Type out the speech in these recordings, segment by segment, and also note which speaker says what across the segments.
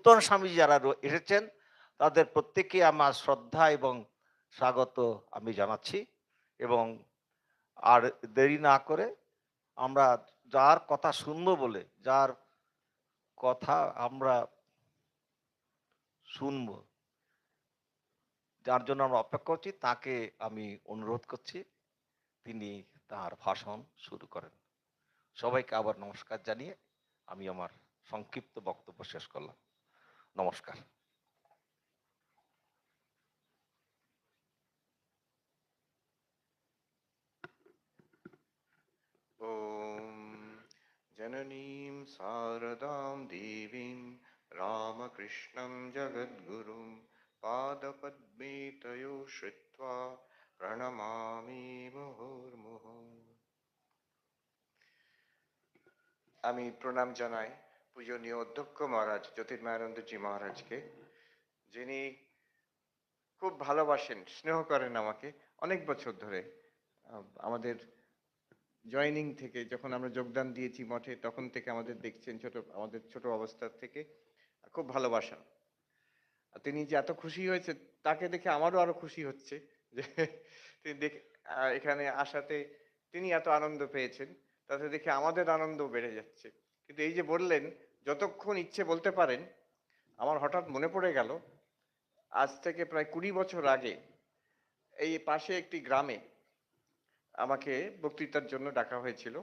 Speaker 1: নূতন স্বামী যারা এসেছেন তাদের প্রত্যেককে আমার শ্রদ্ধা এবং স্বাগত আমি জানাচ্ছি। এবং আর দেরি না করে আমরা যার কথা শুনবো বলে, যার কথা আমরা শুনবো, যার জন্য আমরা অপেক্ষা করছি, তাকে আমি অনুরোধ করছি তিনি তার ভাষণ শুরু করেন। সবাইকে আবার নমস্কার জানিয়ে আমি আমার সংক্ষিপ্ত বক্তব্য শেষ করলাম। নমস্কার।
Speaker 2: ॐ जननीं शारदां देवीं रामकृष्णं जगद्गुरुं पादपद्मे तयो श्रुत्वा प्रणमामि मुहुर्मुहुः। আমি প্রণাম জানাই পূজনীয় অধ্যক্ষ মহারাজ জ্যোতির্ময়ানন্দজি মহারাজকে, যিনি খুব ভালোবাসেন, স্নেহ করেন আমাকে অনেক বছর ধরে। আমাদের জয়েনিং থেকে, যখন আমরা যোগদান দিয়েছি মঠে, তখন থেকে আমাদের দেখছেন, আমাদের ছোট অবস্থার থেকে খুব ভালোবাসা। আর তিনি যে এত খুশি হয়েছে তাকে দেখে আমারও আরো খুশি হচ্ছে যে তিনি দেখে এখানে আসাতে তিনি এত আনন্দ পেয়েছেন, তাতে দেখে আমাদের আনন্দ বেড়ে যাচ্ছে। কিন্তু এই যে বললেন যতক্ষণ ইচ্ছে বলতে পারেন, আমার হঠাৎ মনে পড়ে গেল আজ থেকে প্রায় 20 বছর আগে এই পাশে একটি গ্রামে আমাকে বক্তৃতার জন্য ডাকা হয়েছিল।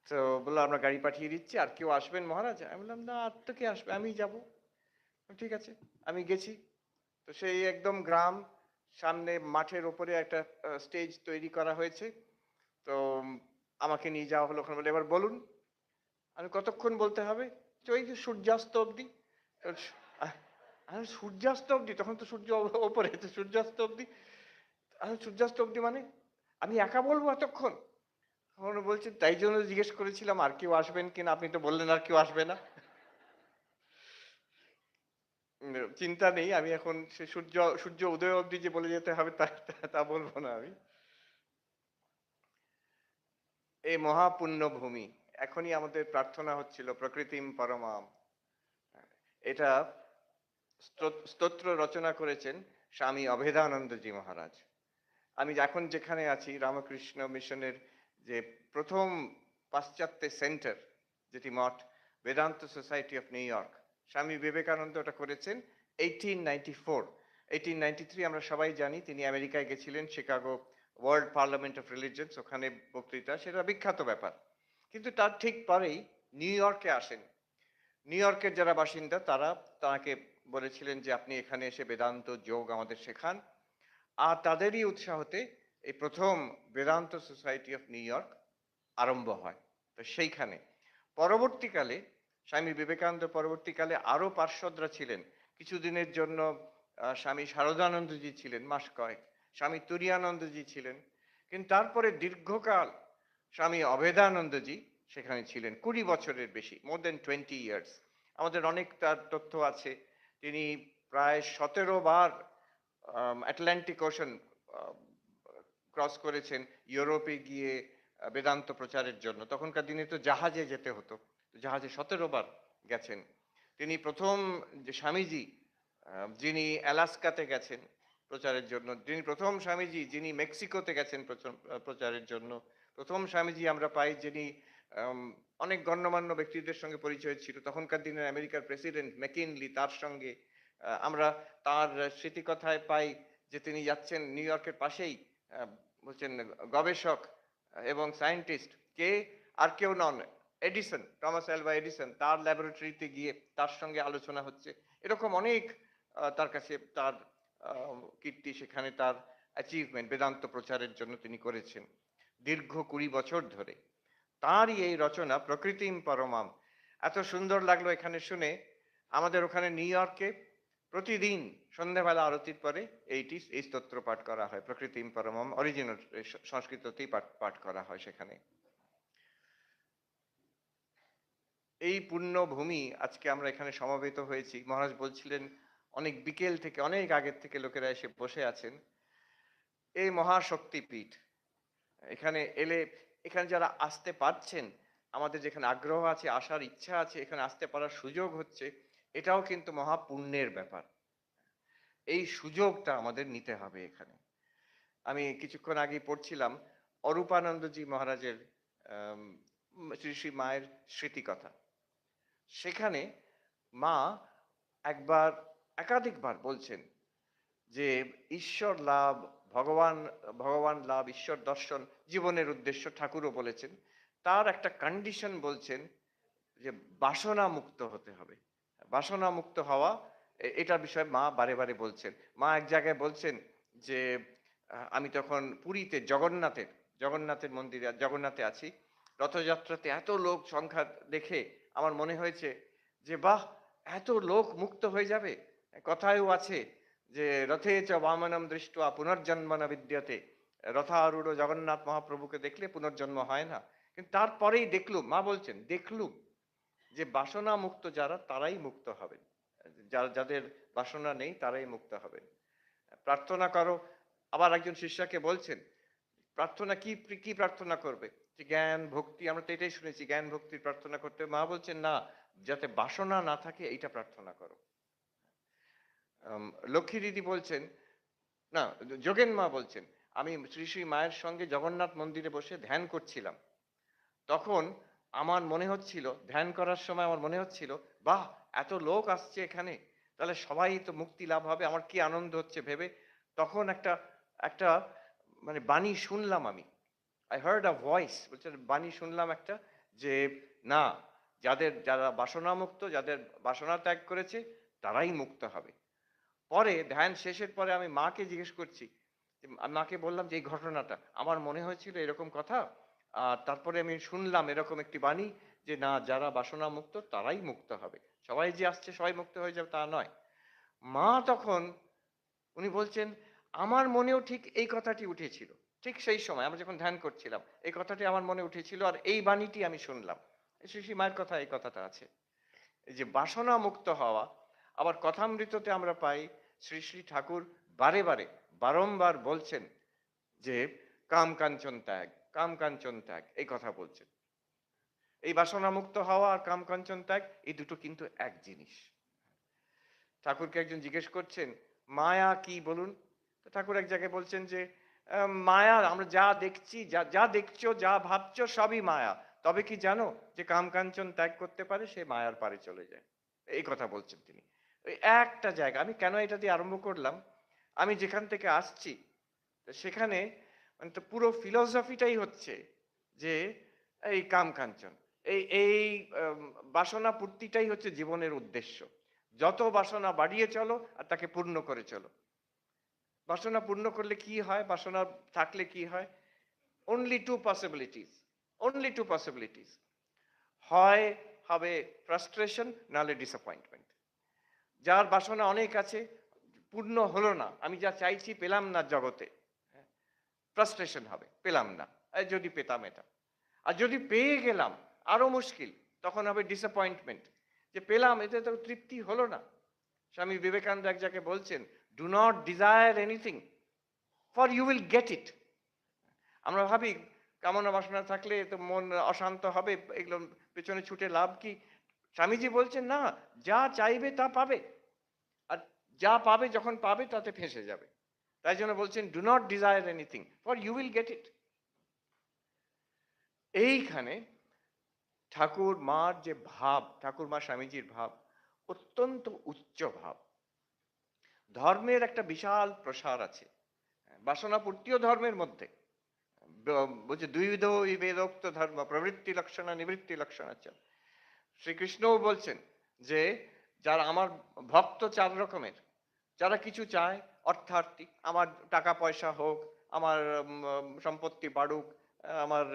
Speaker 2: তো বললো আমরা গাড়ি পাঠিয়ে দিচ্ছি, আর কেউ আসবেন মহারাজ? আমি বললাম না, আর তো কে আসবে, আমি যাব। ঠিক আছে, আমি গেছি। তো সেই একদম গ্রাম, সামনে মাঠের ওপরে একটা স্টেজ তৈরি করা হয়েছে। তো আমাকে নিয়ে যাওয়া হলো ওখানে, বলে এবার বলুন। আমি কতক্ষণ বলতে হবে? তো ওই যে সূর্যাস্ত অবধি। তো সূর্যাস্ত অবধি? তখন তো সূর্য ওপরে, তো সূর্যাস্ত অবধি? সূর্যাস্ত অবধি মানে আমি একা বলবো এতক্ষণ? তখন বলছেন তাই জন্য জিজ্ঞেস করেছিলাম আর কেউ আসবেন কিনা, আপনি তো বললেন আর কেউ আসবে না। চিন্তা নেই, আমি এখন সে সূর্য সূর্য উদয় অবধি যে বলে যেতে হবে তা তা বলবো না আমি। এই মহাপুণ্য ভূমি, এখনই আমাদের প্রার্থনা হচ্ছিল প্রকৃতিম পরমাম। এটা স্তোত্র রচনা করেছেন স্বামী অভেদানন্দজি মহারাজ। আমি এখন যেখানে আছি, রামকৃষ্ণ মিশনের যে প্রথম পাশ্চাত্য সেন্টার, যেটি মঠ, Vedanta society of New York, Swami Vivekananda ওটা করেছেন 1894। 1893 আমরা সবাই জানি তিনি আমেরিকায় গেছিলেন, Chicago world parliament of religions, ওখানে বক্তৃতা, সেটা বিখ্যাত ব্যাপার। কিন্তু তার ঠিক পরেই নিউ ইয়র্কে আসেন। নিউ ইয়র্কের যারা বাসিন্দা তারা তাকে বলেছিলেন যে আপনি এখানে এসে বেদান্ত যোগ আমাদের শেখান। আর তাদেরই উৎসাহতে এই প্রথম Vedanta society of New York আরম্ভ হয়। তো সেইখানে পরবর্তীকালে স্বামী বিবেকানন্দ পরবর্তীকালে আরো পার্শ্বদরা ছিলেন। কিছুদিনের জন্য স্বামী শারদানন্দজি ছিলেন, মাস কয়েক। স্বামী তুরীয়ানন্দজি ছিলেন। কিন্তু তারপরে দীর্ঘকাল স্বামী অভেদানন্দজি সেখানে ছিলেন, 20 বছরের বেশি, মোর দেন 20 ইয়ার্স। আমাদের অনেক তার তথ্য আছে। তিনি প্রায় 17 বার আটলান্টিক ওশান ক্রস করেছেন ইউরোপে গিয়ে বেদান্ত প্রচারের জন্য। তখনকার দিনে তো জাহাজে যেতে হতো, জাহাজে 17 বার গেছেন। তিনি প্রথম যে স্বামীজি যিনি অ্যালাস্কাতে গেছেন প্রচারের জন্য, যিনি প্রথম স্বামীজি যিনি মেক্সিকোতে গেছেন প্রচারের জন্য, প্রথম স্বামীজি আমরা পাই যিনি অনেক গণ্যমান্য ব্যক্তিদের সঙ্গে পরিচয় ছিল। তখনকার দিনের আমেরিকার প্রেসিডেন্ট ম্যাকিনলি, তার সঙ্গে আমরা তার স্মৃতিকথায় পাই যে তিনি যাচ্ছেন নিউ ইয়র্কের পাশেই, বলছেন গবেষক এবং সায়েন্টিস্ট কে, আর কেউ নন, এডিসন, টমাস অ্যালভা এডিসন, তার ল্যাবরেটরিতে গিয়ে তার সঙ্গে আলোচনা হচ্ছে। এরকম অনেক তার কাছে তার কীর্তি, সেখানে তার অ্যাচিভমেন্ট বেদান্ত প্রচারের জন্য তিনি করেছেন দীর্ঘ 20 বছর ধরে। তারই এই রচনা প্রকৃতিম পরমাম এত সুন্দর লাগলো এখানে শুনে। আমাদের ওখানে নিউ ইয়র্কে প্রতিদিন সন্ধ্যাবেলা আরতির পরে এই স্তোত্র পাঠ করা হয়, প্রকৃতিম পরমম, অরিজিনাল সংস্কৃততেই পাঠ করা হয় সেখানে। এই পুণ্য ভূমি আজকে আমরা এখানে সমবেত হয়েছি। মহারাজ বলছিলেন অনেক বিকেল থেকে, অনেক আগের থেকে লোকেরা এসে বসে আছেন। এই মহাশক্তিপীঠ, এখানে এলে, এখানে যারা আসতে পারছেন, আমাদের যেখানে আগ্রহ আছে, আসার ইচ্ছা আছে, এখানে আসতে পারার সুযোগ হচ্ছে, এটাও কিন্তু মহা পুণ্যের ব্যাপার। এই সুযোগটা আমাদের নিতে হবে এখানে। আমি কিছুক্ষণ আগেই পড়ছিলাম অরূপানন্দজি মহারাজের আম শ্রী, শ্রী মায়ের স্মৃতিকথা। সেখানে মা একবার একাধিকবার বলছেন যে ঈশ্বর লাভ, ভগবান ভগবান লাভ, ঈশ্বর দর্শন জীবনের উদ্দেশ্য ঠাকুরও বলেছেন। তার একটা কন্ডিশন বলছেন যে বাসনা মুক্ত হতে হবে। বাসনা মুক্ত হওয়া এটার বিষয়ে মা বারে, বারে বলছেন। মা এক জায়গায় বলছেন যে আমি তখন পুরীতে জগন্নাথের মন্দিরে জগন্নাথে আছি। রথযাত্রাতে এত লোক সংখ্যা দেখে আমার মনে হয়েছে যে বাহ! এত লোক মুক্ত হয়ে যাবে। কথায়ও আছে যে রথে চ বামনম দৃष्ट्वा পুনর্জন্ম ন বিদ্যতে। রথারূঢ় জগন্নাথ মহাপ্রভুকে দেখলে পুনর্জন্ম হয় না। কিন্তু তারপরেই দেখলুম, মা বলছেন দেখলুম যে বাসনা মুক্ত যারা তারাই মুক্ত হবেন। যাদের বাসনা নেই তারাই মুক্ত হবেন। প্রার্থনা করো। আবার একজন শিষ্যাকে বলছেন, প্রার্থনা কি প্রার্থনা করবে? যে জ্ঞান, ভক্তি, আমরা তো এটাই শুনেছি জ্ঞান ভক্তির প্রার্থনা করতে। মা বলছেন না, যাতে বাসনা না থাকে এইটা প্রার্থনা করো। লক্ষ্মী দিদি বলছেন, না যোগেন মা বলছেন, আমি শ্রী শ্রী মায়ের সঙ্গে জগন্নাথ মন্দিরে বসে ধ্যান করছিলাম। তখন আমার মনে হচ্ছিল, ধ্যান করার সময় আমার মনে হচ্ছিল, বাহ! এত লোক আসছে এখানে, তাহলে সবাই তো মুক্তি লাভ হবে। আমার কি আনন্দ হচ্ছে ভেবে। তখন একটা একটা মানে বাণী শুনলাম আমি। I heard a voice, বলছে বাণী শুনলাম একটা, যে না, যারা বাসনামুক্ত, যাদের বাসনা ত্যাগ করেছে তারাই মুক্ত হবে। পরে ধ্যান শেষের পরে আমি মাকে জিজ্ঞেস করছি, আমি মাকে বললাম যে এই ঘটনাটা আমার মনে হয়েছিল এরকম কথা, আর তারপরে আমি শুনলাম এরকম একটি বাণী যে না, যারা বাসনা মুক্ত তারাই মুক্ত হবে, সবাই যে আসছে সবাই মুক্ত হয়ে যাবে তা নয়। মা তখন উনি বলছেন আমার মনেও ঠিক এই কথাটি উঠেছিল। ঠিক সেই সময় আমরা যখন ধ্যান করছিলাম এই কথাটি আমার মনে উঠেছিল, আর এই বাণীটি আমি শুনলাম। শ্রী শ্রী মায়ের কথা এই কথাটা আছে, এই যে বাসনা মুক্ত হওয়া। আবার কথামৃততে আমরা পাই শ্রী শ্রী ঠাকুর বারে বারে বারংবার বলছেন যে কাম কাঞ্চন ত্যাগ, কাম কাঞ্চন ত্যাগ, এই কথা বলছেন। এই বাসনা মুক্ত হওয়া আর কাম কাঞ্চন ত্যাগ এই দুটো কিন্তু এক জিনিস। ঠাকুরকে একজন জিজ্ঞেস করছেন মায়া কি বলুন। তো ঠাকুর এক জায়গায় বলছেন যে মায়া, আমরা যা দেখছি, যা যা দেখছো, যা ভাবছো সবই মায়া। তবে কি জানো যে কাম কাঞ্চন ত্যাগ করতে পারে সে মায়ার পারে চলে যায়। এই কথা বলছেন তিনি। ওই একটা জায়গা, আমি কেন এটা দিয়ে আরম্ভ করলাম, আমি যেখান থেকে আসছি তো সেখানে মানে তো পুরো ফিলোসফিটাই হচ্ছে যে এই কাম কাঞ্চন, এই বাসনা পূর্তিটাই হচ্ছে জীবনের উদ্দেশ্য। যত বাসনা বাড়িয়ে চলো আর তাকে পূর্ণ করে চলো। বাসনা পূর্ণ করলে কি হয়, বাসনা থাকলে কি হয়? Only two possibilities, only two possibilities. হয় হবে ফ্রাস্ট্রেশন, নাহলে ডিসঅ্যাপয়েন্টমেন্ট। যার বাসনা অনেক আছে, পূর্ণ হলো না, আমি যা চাইছি পেলাম না জগতে, ফ্রাস্ট্রেশন হবে, পেলাম না, এই যদি পেতাম এটা। আর যদি পেয়ে গেলাম আরো মুশকিল, তখন হবে ডিসঅ্যাপয়েন্টমেন্ট, যে পেলাম এতে তো তৃপ্তি হলো না। স্বামী বিবেকানন্দ এক জায়গায় বলছেন, do not desire anything, for you will get it. আমরা ভাবি কামনা বাসনা থাকলে তো মন অশান্ত হবে, এগুলো পেছনে ছুটে লাভ কি? স্বামীজি বলছেন না, যা চাইবে তা পাবে, আর যা পাবে যখন পাবে তাতে ফেঁসে যাবে। তাই জন্য বলছেন do not desire anything, for you will get it. এইখানে ঠাকুর মার যে ভাব, ঠাকুর মা স্বামীজির ভাব অত্যন্ত উচ্চ ভাব। ধর্মের একটা বিশাল প্রসার আছে, বাসনাপূর্তিও ধর্মের মধ্যে। বলছে দ্বিবিধ বেদোক্ত ধর্ম, প্রবৃত্তি লক্ষণ নিবৃত্তি লক্ষণ আছে। শ্রীকৃষ্ণও বলছেন যে যারা আমার ভক্ত চার রকমের, যারা কিছু চায় অর্থার্থী, আমার টাকা পয়সা হোক, আমার সম্পত্তি বাড়ুক, আমার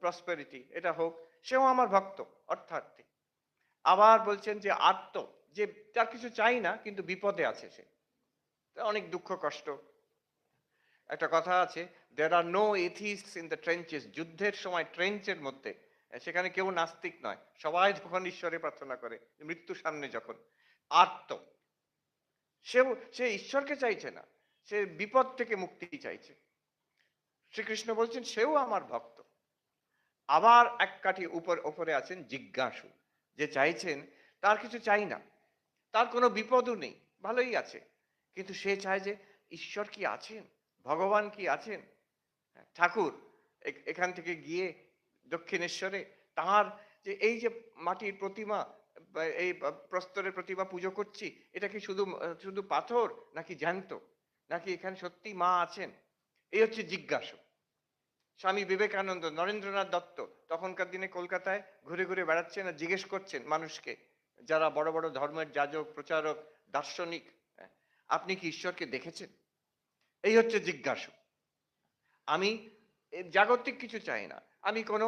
Speaker 2: প্রসপেরিটি এটা হোক, সেও আমার ভক্ত, অর্থার্থী। আবার বলছেন যে আত্ম, যে যার কিছু চাই না কিন্তু বিপদে আছে সে, অনেক দুঃখ কষ্ট। একটা কথা আছে, দেয়ার আর নো এথিস্টস ইন দ্য ট্রেঞ্চেস। যুদ্ধের সময় ট্রেঞ্চের মধ্যে সেখানে কেউ নাস্তিক নয়, সবাই যখন ঈশ্বরে প্রার্থনা করে মৃত্যু সামনে যখন, আত্ম, সে ঈশ্বরকে চাইছে না, সে বিপদ থেকে মুক্তি চাইছে। শ্রীকৃষ্ণ বলছেন সেও আমার ভক্ত। আবার এক কাঠি উপরে আছেন জিজ্ঞাসু, যে চাইছেন তার কিছু চাই না, তার কোনো বিপদও নেই, ভালোই আছে। কিন্তু সে চায় যে ঈশ্বর কি আছেন? ভগবান কি আছেন? ঠাকুর এখান থেকে গিয়ে দক্ষিণেশ্বরে তার যে এই যে মাটির প্রতিমা বা এই প্রস্তরের প্রতিমা পুজো করছি, এটা কি শুধু পাথর নাকি জ্যান্ত? নাকি এখানে সত্যিই মা আছেন? এই হচ্ছে জিজ্ঞাসা। স্বামী বিবেকানন্দ, নরেন্দ্রনাথ দত্ত তখনকার দিনে কলকাতায় ঘুরে ঘুরে বেড়াচ্ছেন আর জিজ্ঞেস করছেন মানুষকে, যারা বড় বড় ধর্মের যাজক, প্রচারক, দার্শনিক, হ্যাঁ, আপনি কি ঈশ্বরকে দেখেছেন? এই হচ্ছে জিজ্ঞাসা। আমি জাগতিক কিছু চাই না। আমি কোনো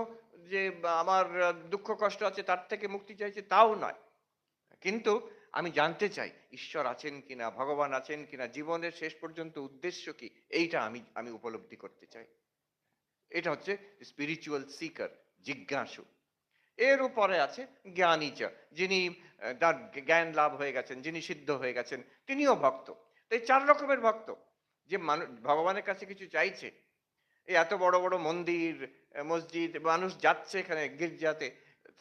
Speaker 2: যে আমার দুঃখ কষ্ট আছে তার থেকে মুক্তি চাইছি তাও নয়। কিন্তু আমি জানতে চাই ঈশ্বর আছেন কিনা, ভগবান আছেন কিনা, জীবনের শেষ পর্যন্ত উদ্দেশ্য কি, এইটা আমি উপলব্ধি করতে চাই। এটা হচ্ছে স্পিরিচুয়াল সিকার, জিজ্ঞাসু। এর উপরে আছে জ্ঞানীচ, যিনি তার জ্ঞান লাভ হয়ে গেছেন, যিনি সিদ্ধ হয়ে গেছেন, তিনিও ভক্ত। তো এই ৪ রকমের ভক্ত। যে মানুষ ভগবানের কাছে কিছু চাইছে, এই এত বড় বড় মন্দির, মসজিদ, মানুষ যাচ্ছে এখানে গির্জাতে,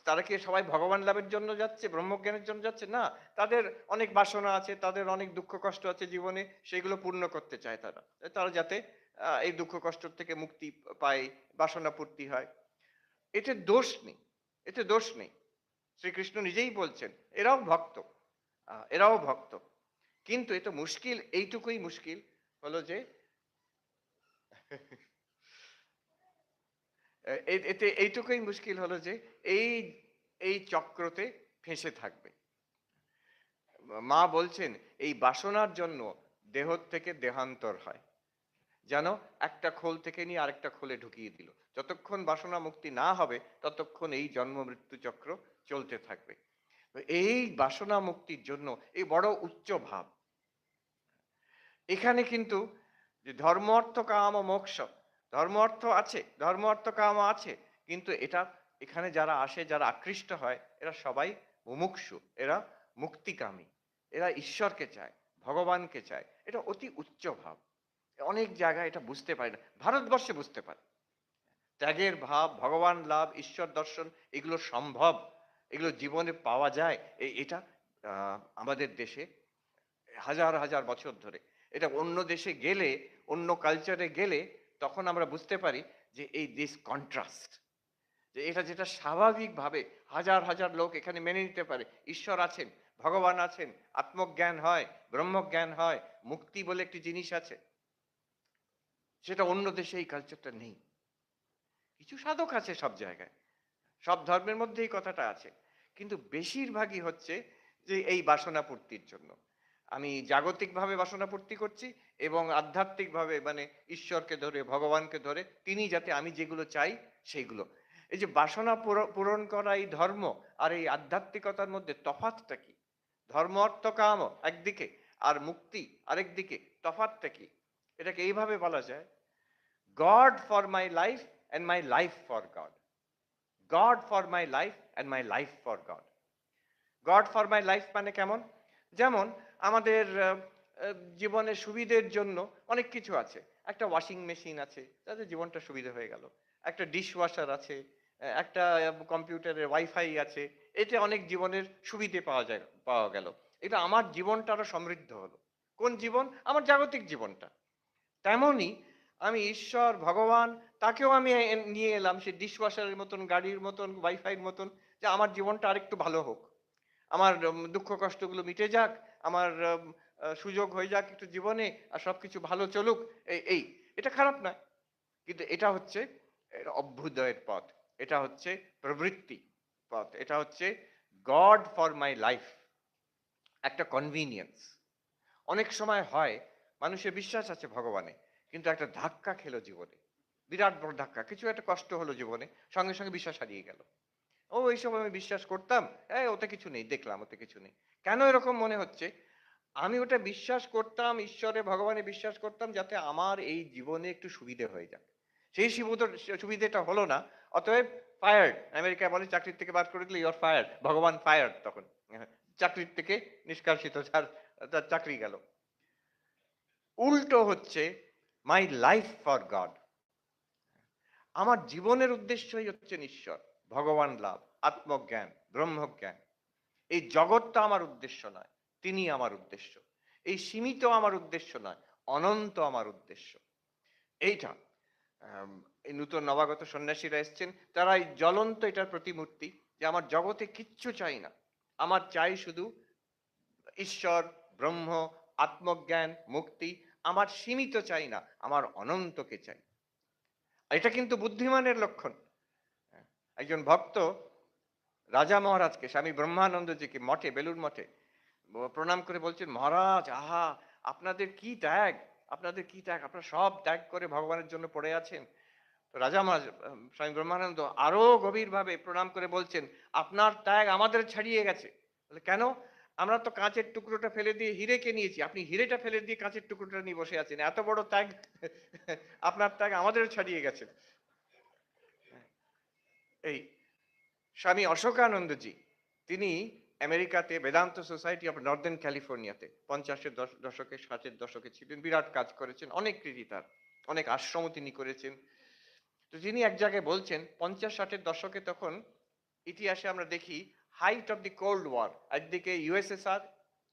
Speaker 2: তারা কি সবাই ভগবান লাভের জন্য যাচ্ছে, ব্রহ্মজ্ঞানের জন্য যাচ্ছে? না। তাদের অনেক বাসনা আছে, তাদের অনেক দুঃখ কষ্ট আছে জীবনে, সেগুলো পূর্ণ করতে চায় তারা। তারা যাতে এই দুঃখ কষ্ট থেকে মুক্তি পায়, বাসনা পূর্তি হয়। এতে দোষ নেই, এতে দোষ নেই। শ্রীকৃষ্ণ নিজেই বলছেন এরাও ভক্ত, এরাও ভক্ত। কিন্তু এটা মুশকিল, এইটুকুই মুশকিল হলো যে এতে এইটুকুই মুশকিল হলো যে এই এই চক্রতে ফেঁসে থাকবে। মা বলছেন এই বাসনার জন্য দেহ থেকে দেহান্তর হয়, যেন একটা খোল থেকে নিয়ে আরেকটা খোলে ঢুকিয়ে দিল। যতক্ষণ বাসনা মুক্তি না হবে ততক্ষণ এই জন্ম মৃত্যু চক্র চলতে থাকবে। তো এই বাসনা মুক্তির জন্য এই বড় উচ্চ ভাব। এখানে কিন্তু যে ধর্ম অর্থ কাম ও মোক্ষ, ধর্ম অর্থ আছে, ধর্ম অর্থ কাম আছে, কিন্তু এটা এখানে যারা আসে, যারা আকৃষ্ট হয়, এরা সবাই মুমুক্ষু, এরা মুক্তিকামী, এরা ঈশ্বরকে চায়, ভগবানকে চায়। এটা অতি উচ্চ ভাব। অনেক জায়গায় এটা বুঝতে পারে না, ভারতবর্ষে বুঝতে পারে। ত্যাগের ভাব, ভগবান লাভ, ঈশ্বর দর্শন, এগুলো সম্ভব, এগুলো জীবনে পাওয়া যায়। এটা আমাদের দেশে হাজার হাজার বছর ধরে। এটা অন্য দেশে গেলে, অন্য কালচারে গেলে তখন আমরা বুঝতে পারি যে এই দিস কন্ট্রাস্ট, যে এটা যেটা স্বাভাবিকভাবে হাজার হাজার লোক এখানে মেনে নিতে পারে, ঈশ্বর আছেন, ভগবান আছেন, আত্মজ্ঞান হয়, ব্রহ্মজ্ঞান হয়, মুক্তি বলে একটি জিনিস আছে, সেটা অন্য দেশে এই কালচারটা নেই। কিছু সাধক আছে সব জায়গায়, সব ধর্মের মধ্যে এই কথাটা আছে, কিন্তু বেশিরভাগই হচ্ছে যে এই বাসনা পূর্তির জন্য। আমি জাগতিকভাবে বাসনা পূর্তি করছি এবং আধ্যাত্মিকভাবে মানে ঈশ্বরকে ধরে, ভগবানকে ধরে, তিনি যাতে আমি যেগুলো চাই সেইগুলো। এই যে বাসনা পূরণ করা এই ধর্ম আর এই আধ্যাত্মিকতার মধ্যে তফাৎটা কি? ধর্ম অর্থ কাম একদিকে আর মুক্তি আরেক দিকে, তফাৎটা কি? এটাকে এইভাবে বলা যায়, god for my life and my life for god. God for my life and my life for god. God for my life মানে কেমন? যেমন আমাদের জীবনের সুবিধের জন্য অনেক কিছু আছে। একটা ওয়াশিং মেশিন আছে, তাতে জীবনটা সুবিধা হয়ে গেল। একটা ডিশ ওয়াশার আছে, একটা কম্পিউটারের ওয়াইফাই আছে। এতে অনেক জীবনের সুবিধে পাওয়া গেল। এটা আমার জীবনটা আরো সমৃদ্ধ হলো। কোন জীবন? আমার জাগতিক জীবনটা। তেমনই আমি ঈশ্বর, ভগবান, তাকেও আমি নিয়ে এলাম সেই ডিশওয়াশারের মতন, গাড়ির মতন, ওয়াইফাইয়ের মতন, যে আমার জীবনটা আরেকটু ভালো হোক। আমার দুঃখ কষ্টগুলো মিটে যাক, আমার সুযোগ হয়ে যাক একটু জীবনে, আর সবকিছু ভালো চলুক। এই এটা খারাপ নয়, কিন্তু এটা হচ্ছে অভ্যুদয়ের পথ, এটা হচ্ছে প্রবৃত্তি পথ, এটা হচ্ছে গড ফর মাই লাইফ, একটা কনভিনিয়েন্স। অনেক সময় হয় মানুষের বিশ্বাস আছে ভগবানে, কিন্তু একটা ধাক্কা খেলো জীবনে, বিরাট বড় ধাক্কা, কিছু একটা কষ্ট হলো জীবনে, সঙ্গে সঙ্গে বিশ্বাস হারিয়ে গেল। ও এইসব আমি বিশ্বাস করতাম, ওতে কিছু নেই, দেখলাম ওতে কিছু নেই। কেন এরকম মনে হচ্ছে? আমি ওটা বিশ্বাস করতাম, ঈশ্বরে ভগবানে বিশ্বাস করতাম যাতে আমার এই জীবনে একটু সুবিধে হয়ে যাক। সেই সুবিধেটা হলো না, অতএব ফায়ার্ড। আমেরিকায় বলে চাকরির থেকে বার করে দিলে ইউর ফায়ার্ড, ভগবান ফায়ার্ড তখন। চাকরির থেকে নিষ্কাশিত, তার তার চাকরি গেল। উল্টো হচ্ছে মাই লাইফ ফর গড, আমার জীবনের উদ্দেশ্যই হচ্ছেন ঈশ্বর, ভগবান লাভ, আত্মজ্ঞান, ব্রহ্মজ্ঞান। এই জগৎটা আমার উদ্দেশ্য নয়। তিনি আমার উদ্দেশ্য। এই সীমিত আমার উদ্দেশ্য নয়, অনন্ত আমার উদ্দেশ্য। এইটা এই নূতন নবাগত সন্ন্যাসীরা এসছেন, তারা এই জ্বলন্ত এটার প্রতিমূর্তি যে আমার জগতে কিচ্ছু চাই না, আমার চাই শুধু ঈশ্বর, ব্রহ্ম, আত্মজ্ঞান, মুক্তি। আমার সীমিত চাই না, আমার অনন্তকে চাই। এটা কিন্তু বুদ্ধিমানের লক্ষণ। একজন ভক্ত রাজা মহারাজকে, স্বামী ব্রহ্মানন্দজিকে মঠে, বেলুর মঠে প্রণাম করে বলছেন, মহারাজ, আহা, আপনাদের কি ত্যাগ, আপনাদের কি ত্যাগ, আপনারা সব ত্যাগ করে ভগবানের জন্য পড়ে আছেন। তো রাজা মহারাজ স্বামী ব্রহ্মানন্দ আরো গভীরভাবে প্রণাম করে বলছেন, আপনার ত্যাগ আমাদের ছাড়িয়ে গেছে। বলে, কেন? আমরা তো কাঁচের টুকরোটা ফেলে দিয়ে হিরেকে নিয়েছি, আপনি হিরেটা ফেলে দিয়ে কাঁচের টুকরোটা নিয়ে বসে আছেন, এত বড় ত্যাগ আপনার ত্যাগ আমাদের ছাড়িয়ে গেছে। এই স্বামী অশোকানন্দজি, তিনি আমেরিকাতে বেদান্ত সোসাইটি অফ নর্দার্ন ক্যালিফোর্নিয়াতে 50-এর দশকে, 60-এর দশকে ছিলেন, বিরাট কাজ করেছেন, অনেক কৃতি তার, অনেক আশ্রমও তিনি করেছেন। তো তিনি এক জায়গায় বলছেন 50-60-এর দশকে তখন ইতিহাসে আমরা দেখি height of the cold war, একদিকে USSR,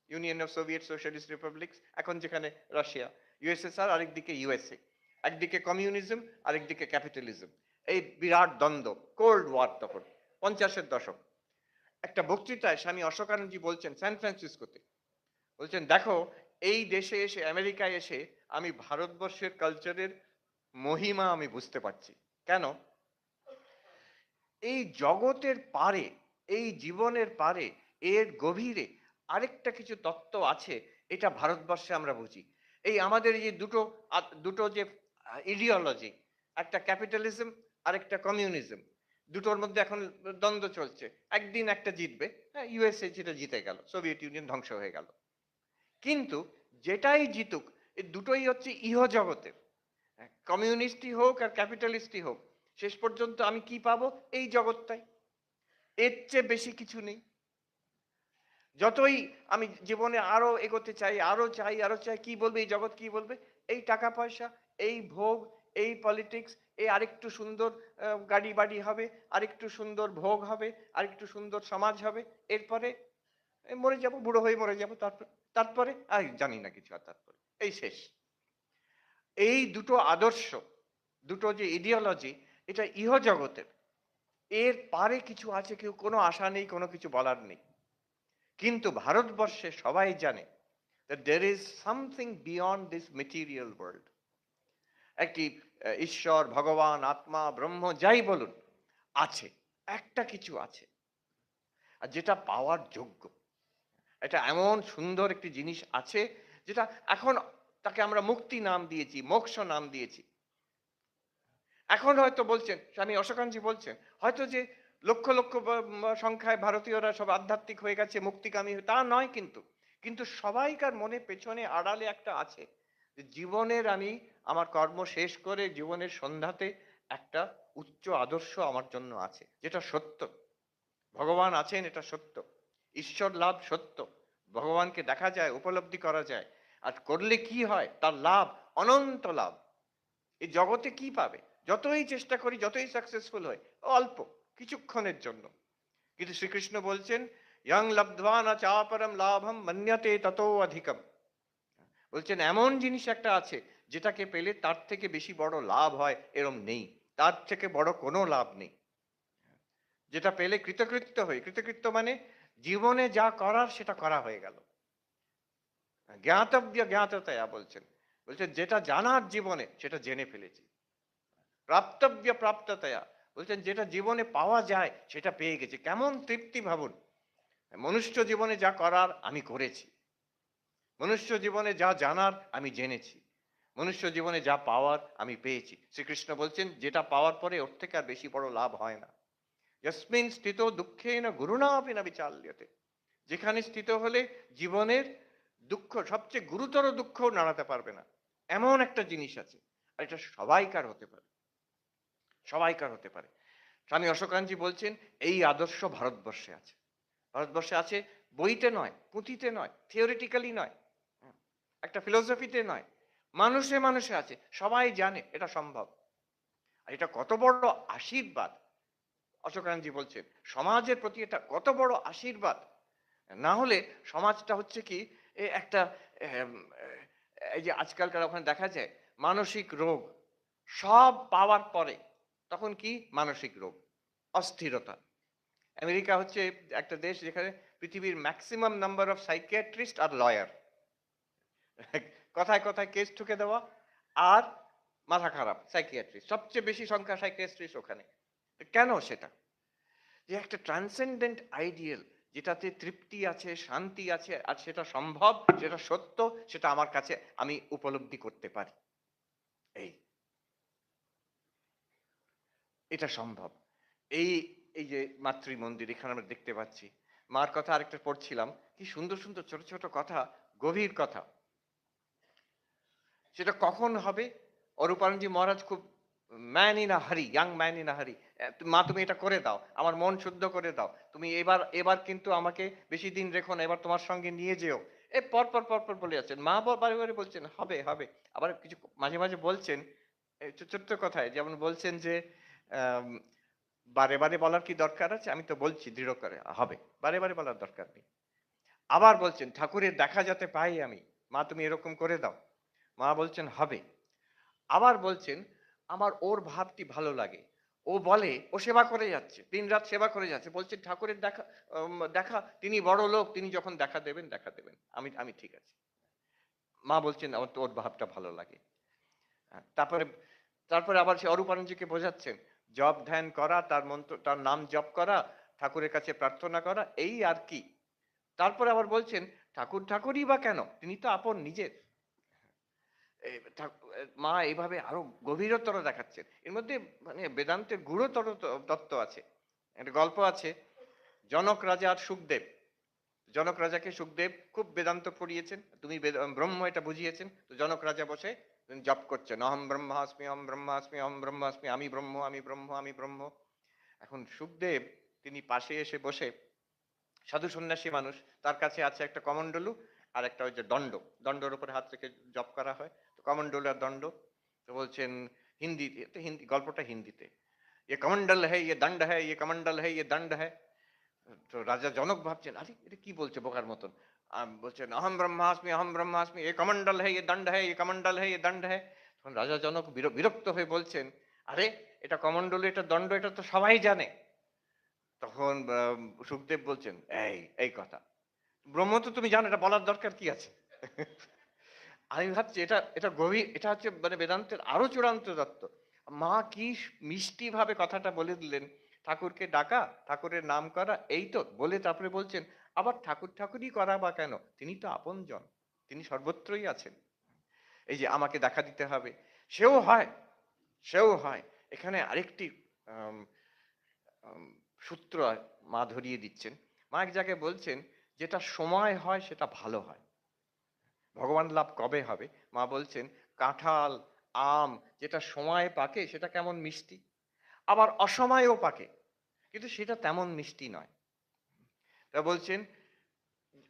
Speaker 2: union of Soviet socialist republics, এখন যেখানে রাশিয়া, ইউএসএসআর, আরেকদিকে ইউএসএ, একদিকে কমিউনিজম, আরেকদিকে ক্যাপিটালিজম, এই বিরাট দ্বন্দ্ব, কোল্ড ওয়ার তখন 50-এর দশক। একটা বক্তৃতায় স্বামী অশোকানন্দজি বলছেন সান ফ্রান্সিসকোতে, বলছেন, দেখো, এই দেশে এসে, আমেরিকায় এসে আমি ভারতবর্ষের কালচারের মহিমা আমি বুঝতে পারছি। কেন? এই জগতের পারে, এই জীবনের পারে, এর গভীরে আরেকটা কিছু তত্ত্ব আছে, এটা ভারতবর্ষে আমরা বুঝি। এই আমাদের এই যে দুটো যে ইডিওলজি, একটা ক্যাপিটালিজম আর একটা কমিউনিজম, দুটোর মধ্যে এখন দ্বন্দ্ব চলছে, একদিন একটা জিতবে। হ্যাঁ, ইউএসএ যেটা জিতে গেল, সোভিয়েত ইউনিয়ন ধ্বংস হয়ে গেল। কিন্তু যেটাই জিতুক, এই দুটোই হচ্ছে ইহ জগতের, কমিউনিস্টই হোক আর ক্যাপিটালিস্টই হোক, শেষ পর্যন্ত আমি কি পাবো? এই জগৎটাই, এর চেয়ে বেশি কিছু নেই। যতই আমি জীবনে আরো এগোতে চাই, আরো চাই, আরো চাই, কি বলবে এই জগৎ, কি বলবে? এই টাকা পয়সা, এই ভোগ, এই পলিটিক্স, এই আরেকটু সুন্দর গাড়ি বাড়ি হবে, আরেকটু সুন্দর ভোগ হবে, আরেকটু সুন্দর সমাজ হবে, এরপরে মরে যাব, বুড়ো হয়ে মরে যাব, তারপরে আর জানি না কিছু, আর তারপরে এই শেষ। এই দুটো আদর্শ, দুটো যে ইডিওলজি, এটা ইহ জগতের, এর পারে কিছু আছে, কেউ কোনো আশা নেই, কোনো কিছু বলার নেই। কিন্তু ভারতবর্ষে সবাই জানে that there is something beyond this material world. একটি ঈশ্বর, ভগবান, আত্মা, ব্রহ্ম, যাই বলুন, আছে, একটা কিছু আছে, আর যেটা পাওয়ার যোগ্য। এটা এমন সুন্দর একটি জিনিস আছে, যেটা এখন তাকে আমরা মুক্তি নাম দিয়েছি, মোক্ষ নাম দিয়েছি। এখন হয়তো বলছেন, স্বামী অশোকানজি বলছেন, হয়তো যে লক্ষ লক্ষ সংখ্যায় ভারতীয়রা সব আধ্যাত্মিক হয়ে গেছে, মুক্তিকামী, তা নয়, কিন্তু কিন্তু সবাইকার মনে পেছনে আড়ালে একটা আছে, যে জীবনের আমি আমার কর্ম শেষ করে জীবনের সন্ধ্যাতে একটা উচ্চ আদর্শ আমার জন্য আছে, যেটা সত্য। ভগবান আছেন, এটা সত্য। ঈশ্বর লাভ সত্য। ভগবানকে দেখা যায়, উপলব্ধি করা যায়। আর করলে কি হয়? তার লাভ অনন্ত লাভ। এই জগতে কি পাবে? যতই চেষ্টা করি, যতই সাকসেসফুল হয়, অল্প কিছুক্ষণের জন্য। কিন্তু শ্রীকৃষ্ণ বলছেন, ইয়ং লব্ধ্বা না চাপরম লাভম মন্যতে ততো অধিকম। বলছেন এমন জিনিস একটা আছে, যেটাকে পেলে তার থেকে বেশি বড় লাভ হয় এরম নেই, তার থেকে বড় কোনো লাভ নেই। যেটা পেলে কৃতকৃত্য হই, কৃতকৃত্য মানে জীবনে যা করার সেটা করা হয়ে গেল। জ্ঞাতব্য জ্ঞাততয়া বলছেন, বলছেন যেটা জানার জীবনে সেটা জেনে ফেলেছি। প্রাপ্তব্য প্রাপ্ততয়া বলছেন যেটা জীবনে পাওয়া যায় সেটা পেয়ে গেছে। কেমন তৃপ্তি ভাবুন! মনুষ্য জীবনে যা করার আমি করেছি, মনুষ্য জীবনে যা জানার আমি জেনেছি, মনুষ্য জীবনে যা পাওয়ার আমি পেয়েছি। শ্রীকৃষ্ণ বলছেন যেটা পাওয়ার পরে ওর থেকে আর বেশি বড় লাভ হয় না। যস্মিন স্থিত দুঃখেন গুরুণাপি না বিচাল্যতে, যেখানে স্থিত হলে জীবনের দুঃখ, সবচেয়ে গুরুতর দুঃখ নাড়াতে পারবে না, এমন একটা জিনিস আছে। আর এটা সবাইকার হতে পারে, সবাইকার হতে পারে। স্বামী অশোকানজি বলছেন এই আদর্শ ভারতবর্ষে আছে। ভারতবর্ষে আছে, বইতে নয়, পুঁথিতে নয়, থিওরিটিক্যালি নয়, একটা ফিলোসফিতে নয়, মানুষে মানুষে আছে, সবাই জানে এটা সম্ভব। আর এটা কত বড় আশীর্বাদ! অশোকানজি বলছেন সমাজের প্রতি এটা কত বড় আশীর্বাদ। না হলে সমাজটা হচ্ছে কি একটা এম, আহ, এই যে আজকালকার ওখানে দেখা যায় মানসিক রোগ সব পাওয়ার পরে তখন কি মানসিক রোগ, অস্থিরতা। আমেরিকা হচ্ছে একটা দেশ যেখানে পৃথিবীর ম্যাক্সিমাম নাম্বার অফ সাইকিয়াট্রিস্ট আর লয়ার। কথায় কথায় কেস ঠুকে দেওয়া আর মাথা খারাপ সাইকিয়াট্রিস্ট, সবচেয়ে বেশি সংখ্যা সাইকিয়াট্রিস্ট ওখানে। তো কেন সেটা? যে একটা ট্রান্সেন্ডেন্ট আইডিয়াল, যেটাতে তৃপ্তি আছে, শান্তি আছে, আর সেটা সম্ভব, সেটা সত্য, সেটা আমার কাছে আমি উপলব্ধি করতে পারি। এই এটা সম্ভব। এই এই যে মাতৃ মন্দির এখানে আমরা দেখতে পাচ্ছি, মার কথা আরেকটা পড়ছিলাম, কি সুন্দর সুন্দর ছোট ছোট কথা, গভীর কথা। সেটা কখন হবে? অরূপানন্দজি মহারাজ খুব ম্যান ইন আ হারি, ইয়াং ম্যান ইন আ হারি, মা তুমি এটা করে দাও, আমার মন শুদ্ধ করে দাও, তুমি এবার এবার কিন্তু আমাকে বেশি দিন রেখো না, এবার তোমার সঙ্গে নিয়ে যেও। পর পর পর পর বলে যাচ্ছেন, মা বারে বারে বলছেন হবে হবে। আবার কিছু মাঝে মাঝে বলছেন ছোট্ট কথায়, যেমন বলছেন যে আম, বারে বারে বলার কি দরকার আছে, আমি তো বলছি দৃঢ় করে হবে, বারে বারে বলার দরকার নেই। আবার বলছেন ঠাকুরের দেখা যাতে পাই আমি, মা তুমি এরকম করে দাও, মা বলছেন হবে। আবার বলছেন আমার ওর ভাবটি ভালো লাগে, ও বলে ও সেবা করে যাচ্ছে, দিন রাত সেবা করে যাচ্ছে, বলছেন ঠাকুরের দেখা দেখা তিনি বড় লোক, তিনি যখন দেখা দেবেন দেখা দেবেন, আমি আমি ঠিক আছে। মা বলছেন আমার তো ওর ভাবটা ভালো লাগে। তারপরে তারপরে আবার সে অরূপানন্দজিকে বোঝাচ্ছেন জপ ধ্যান করা, তার মন্ত্র তার নাম জপ করা, ঠাকুরের কাছে প্রার্থনা করা, এই আর কি। তারপরে আবার বলছেন ঠাকুর ঠাকুরই বা কেন, তিনি তো আপন নিজের। মা এইভাবে আরো গভীরতর দেখাচ্ছেন, এর মধ্যে মানে বেদান্তের গূঢ়তর তত্ত্ব আছে। একটা গল্প আছে, জনক রাজা আর সুখদেব। জনক রাজাকে সুখদেব খুব বেদান্ত পড়িয়েছেন, তুমি ব্রহ্ম এটা বুঝিয়েছেন, তো জনক রাজা বসে জপ করছেন, অহম ব্রহ্মাস্মি অহম ব্রহ্মাস্মি অহম ব্রহ্মাস্মি, আমি ব্রহ্ম আমি ব্রহ্ম আমি ব্রহ্ম। এখন সুখদেব তিনি পাশে এসে বসে, সাধু সন্ন্যাসী মানুষ, তার কাছে আছে একটা কমণ্ডলু আর একটা ওই যে দণ্ড, দণ্ডের উপরে হাত রেখে জপ করা হয়, তো কমণ্ডলু আর দণ্ড। তো বলছেন হিন্দিতে, তো হিন্দি গল্পটা হিন্দিতে, ये कमंडल है ये दंड है ये कमंडल है ये दंड है। তো রাজা জনক ভাবছেন আরে এটা কি বলছে বোকার মতন, বলছেন অহম ব্রহ্মাস্মি এ কমন্ডল হে এ দণ্ড হে এ কমন্ডল হে এ দণ্ড হে। তখন রাজা জনক বিরক্ত হয়ে বলছেন আরে এটা কমন্ডল এটা দণ্ড এটা তো সবাই জানে। তখন সুখদেব বলছেন এই এই কথা ব্রহ্ম তো তুমি জানো, এটা বলার দরকার কি আছে? আমি ভাবছি এটা এটা গভীর, এটা হচ্ছে মানে বেদান্তের আরো চূড়ান্ত তত্ত্ব। মা কি মিষ্টি ভাবে কথাটা বলে দিলেন, ঠাকুরকে ডাকা, ঠাকুরের নাম করা, এই তো বলে তারপরে বলছেন আবার ঠাকুর ঠাকুরই করা বা কেন, তিনি তো আপনজন, তিনি সর্বত্রই আছেন। এই যে আমাকে দেখা দিতে হবে, সেও হয়, সেও হয়। এখানে আরেকটি আম, আম, সূত্র মা ধরিয়ে দিচ্ছেন। মা এক জায়গায় বলছেন যেটা সময় হয় সেটা ভালো হয়। ভগবান লাভ কবে হবে? মা বলছেন কাঁঠাল, আম যেটা সময়ে পাকে সেটা কেমন মিষ্টি, আবার অসময়েও পাকে কিন্তু সেটা তেমন মিষ্টি নয়। তা বলছেন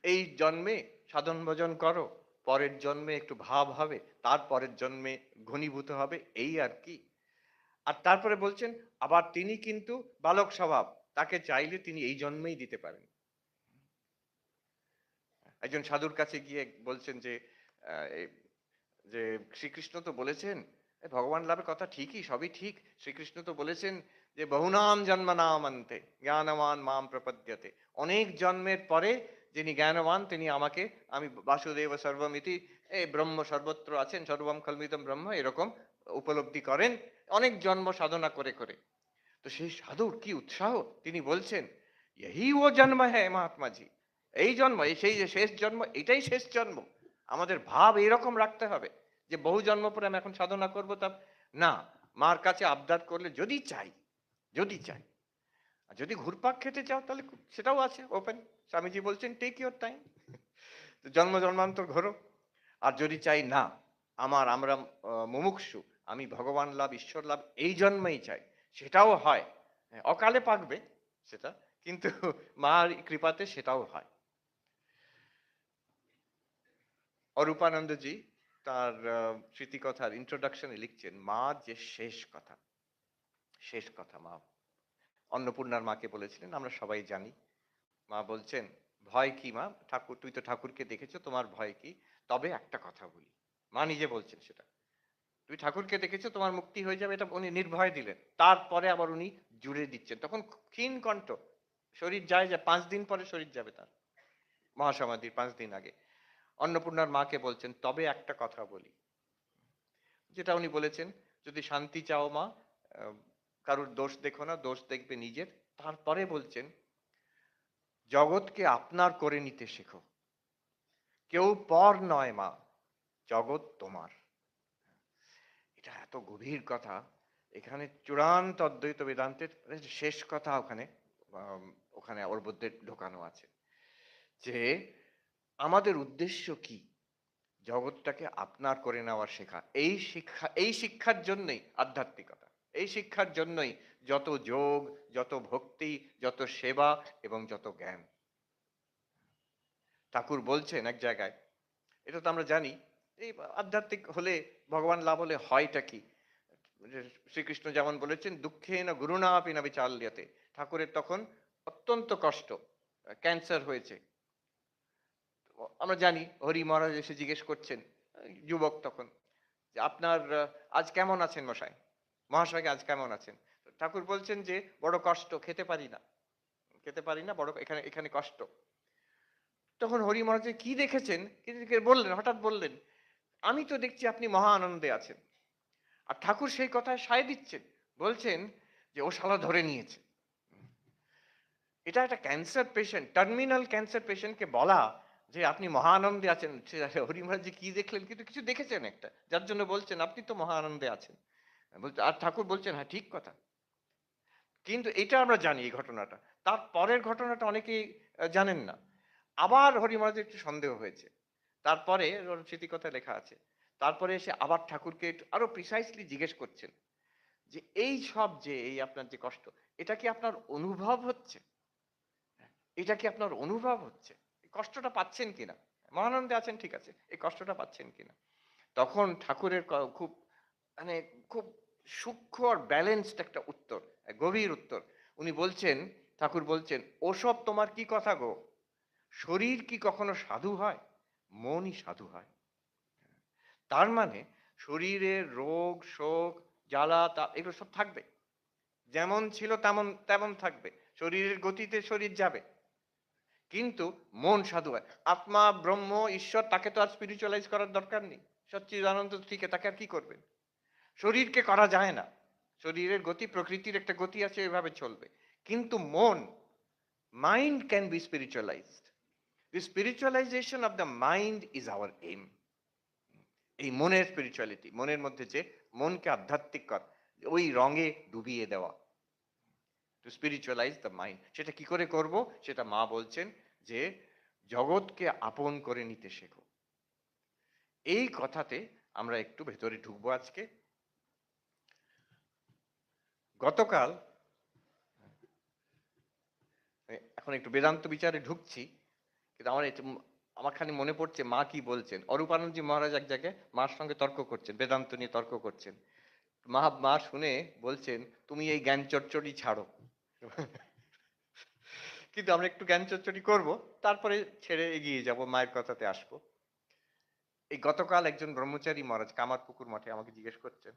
Speaker 2: এই জন্মে সাধন ভজন করো, পরের জন্মে একটু ভাব হবে, তার পরের জন্মে ঘনীভূত হবে, এই আর কি। আর তারপরে বলছেন আবার তিনি কিন্তু বালক স্বভাব, তাকে চাইলে তিনি এই জন্মেই দিতে পারেন। একজন সাধুর কাছে গিয়ে বলছেন যে যে শ্রীকৃষ্ণ তো বলেছেন ভগবান লাভের কথা ঠিকই, সবই ঠিক, শ্রীকৃষ্ণ তো বলেছেন যে বহুনাম জন্মনাম অন্তে জ্ঞানবান মাম প্রপদ্যতে, অনেক জন্মের পরে যিনি জ্ঞানবান তিনি আমাকে, আমি বাসুদেব সর্বমিতি, এই ব্রহ্ম সর্বত্র আছেন সর্বম খলমিদম ব্রহ্ম, এরকম উপলব্ধি করেন অনেক জন্ম সাধনা করে করে। তো সেই সাধুর কি উৎসাহ, তিনি বলছেন यही वो जन्म है महात्मा जी, এই জন্ম, এই সেই যে শেষ জন্ম, এটাই শেষ জন্ম। আমাদের ভাব এইরকম রাখতে হবে যে বহু জন্ম পরে আমি এখন সাধনা করবো, তা না। মার কাছে আবদার করলে যদি চাই, যদি চাই, আর যদি ঘুরপাক খেতে চাও তাহলে সেটাও আছে ওপেন। স্বামীজি বলছেন টেক ইউর টাইম, জন্ম জন্মান্তর ঘোরো। আর যদি চাই না আমরা মুমুক্ষু, আমি ভগবান লাভ ঈশ্বর লাভ এই জন্মেই চাই, সেটাও হয়। হ্যাঁ, অকালে পাকবে সেটা, কিন্তু মার কৃপাতে সেটাও হয়। অরূপানন্দজি তার স্মৃতিকথার ইন্ট্রোডাকশনে লিখছেন মা যে শেষ কথা, শেষ কথা মা অন্নপূর্ণার মাকে বলেছিলেন, আমরা সবাই জানি। মা বলছেন ভয় কি মা? ঠাকুর, তুই তো ঠাকুরকে দেখেছো, তোমার ভয় কি? তবে একটা কথা বলি। মা নিজে বলছেন সেটা। তুমি ঠাকুরকে দেখেছো, তোমার মুক্তি হয়ে যাবে, এটা উনি নির্ভয় দিলেন। তারপরে আবার উনি জুড়ে দিচ্ছেন। তখন ক্ষীণ কণ্ঠ, শরীর যায়, 5 দিন পরে শরীর যাবে তার। মহাসমাধির 5 দিন আগে। অন্নপূর্ণার মাকে বলছেন, তবে একটা কথা বলি। যেটা উনি বলেছেন, যদি শান্তি চাও মা, আহ, কারুর দোষ দেখো না, দোষ দেখবে নিজের। তারপরে বলছেন, জগৎকে আপনার করে নিতে শেখো। কেউ পর নয় মা, জগৎ তোমার। এটা এত গভীর কথা। এখানে চূড়ান্ত অদ্বৈত বেদান্তের শেষ কথা ওখানে, আম, ওখানে ওর মধ্যে ঢোকানো আছে যে আমাদের উদ্দেশ্য কি, জগৎটাকে আপনার করে নেওয়ার শেখা। এই শিক্ষার জন্যই আধ্যাত্মিকতা, এই শিক্ষার জন্যই যত যোগ, যত ভক্তি, যত সেবা এবং যত জ্ঞান। ঠাকুর বলছেন এক জায়গায়, এটা তো আমরা জানি, এই আধ্যাত্মিক হলে, ভগবান লাভ হলে হয়টা কি। শ্রীকৃষ্ণ যেমন বলেছেন, দুঃখে না গুরুণা আপি না বিচাল্যতে। ঠাকুরের তখন অত্যন্ত কষ্ট, ক্যান্সার হয়েছে। আমরা জানি, হরি মহারাজ এসে জিজ্ঞেস করছেন, যুবক তখন, যে আপনার আজ কেমন আছেন মশাই, মহাশয়কে আজ কেমন আছেন? ঠাকুর বলছেন যে বড় কষ্ট, খেতে পারি না, খেতে পারি না, বড় এখানে এখানে কষ্ট। তখন হরি মহারাজ কি দেখেছেন, কি বললেন, হঠাৎ বললেন, আমি তো দেখছি আপনি মহা আনন্দে আছেন। আর ঠাকুর সেই কথায় সায় দিচ্ছেন, বলছেন যে ও শালা ধরে নিয়েছে। এটা একটা ক্যান্সার পেশেন্ট, টার্মিনাল ক্যান্সার পেশেন্টকে বলা যে আপনি মহা আনন্দে আছেন, হরি মহারাজ কি দেখলেন, কিন্তু কিছু দেখেছেন একটা, যার জন্য বলছেন আপনি তো মহা আনন্দে আছেন। বলতে, আর ঠাকুর বলছেন হ্যাঁ ঠিক কথা। কিন্তু এটা আমরা জানি এই ঘটনাটা। তার পরের ঘটনাটা অনেকেই জানেন না। আবার হরি মহারাজের একটু সন্দেহ হয়েছে। তারপরে ওর স্মৃতিকথায় লেখা আছে। তারপরে এসে আবার ঠাকুরকে একটু আরো প্রিসাইসলি জিজ্ঞেস করছেন যে এই সব যে এই আপনার যে কষ্ট, এটা কি আপনার অনুভব হচ্ছে? এটা কি আপনার অনুভব হচ্ছে? এই কষ্টটা পাচ্ছেন কিনা? মহানন্দে আছেন ঠিক আছে, এই কষ্টটা পাচ্ছেন কিনা? তখন ঠাকুরের খুব, মানে খুব সূক্ষ্ম আর ব্যালেন্সড একটা উত্তর, গভীর উত্তর। উনি বলছেন, ঠাকুর বলছেন, ওসব তোমার কি কথা গো? শরীর কি কখনো সাধু হয়? মনই সাধু হয়। তার মানে শরীরের রোগ শোক জ্বালা এগুলো সব থাকবে, যেমন ছিল তেমন তেমন থাকবে। শরীরের গতিতে শরীর যাবে, কিন্তু মন সাধু হয়। আত্মা ব্রহ্ম ঈশ্বর, তাকে তো আর স্পিরিচুয়ালাইজ করার দরকার নেই। সচ্চিদানন্দ ঠিক, তাকে আর কি করবেন? শরীরকে করা যায় না, শরীরের গতি, প্রকৃতির একটা গতি আছে, এভাবে চলবে। কিন্তু মন, mind can be spiritualised. The spiritualisation of the mind is our aim. এই মনের স্পিরিচুয়ালিটি, মনের মধ্যে যে মনকে আধ্যাত্মিক কর, ওই রঙে ডুবিয়ে দেওয়া, টু স্পিরিচুয়ালাইজ দ্য মাইন্ড। সেটা কি করে করব? সেটা মা বলছেন যে জগৎকে আপন করে নিতে শেখো। এই কথাতে আমরা একটু ভেতরে ঢুকবো আজকে। গতকাল, এখন একটু বেদান্ত বিচারে ঢুকছি, কিন্তু আমার খালি মনে পড়ছে মা কি বলছেন। অরূপানন্দজি মহারাজ এক জায়গায় মার সঙ্গে তর্ক করছেন, বেদান্ত নিয়ে তর্ক করছেন। মা শুনে বলছেন, তুমি এই জ্ঞান চচ্চড়ি ছাড়ো। কিন্তু আমরা একটু জ্ঞান চচ্চড়ি করবো, তারপরে ছেড়ে এগিয়ে যাব, মায়ের কথাতে আসবো। এই গতকাল একজন ব্রহ্মচারী মহারাজ কামারপুকুর মঠে আমাকে জিজ্ঞেস করছেন,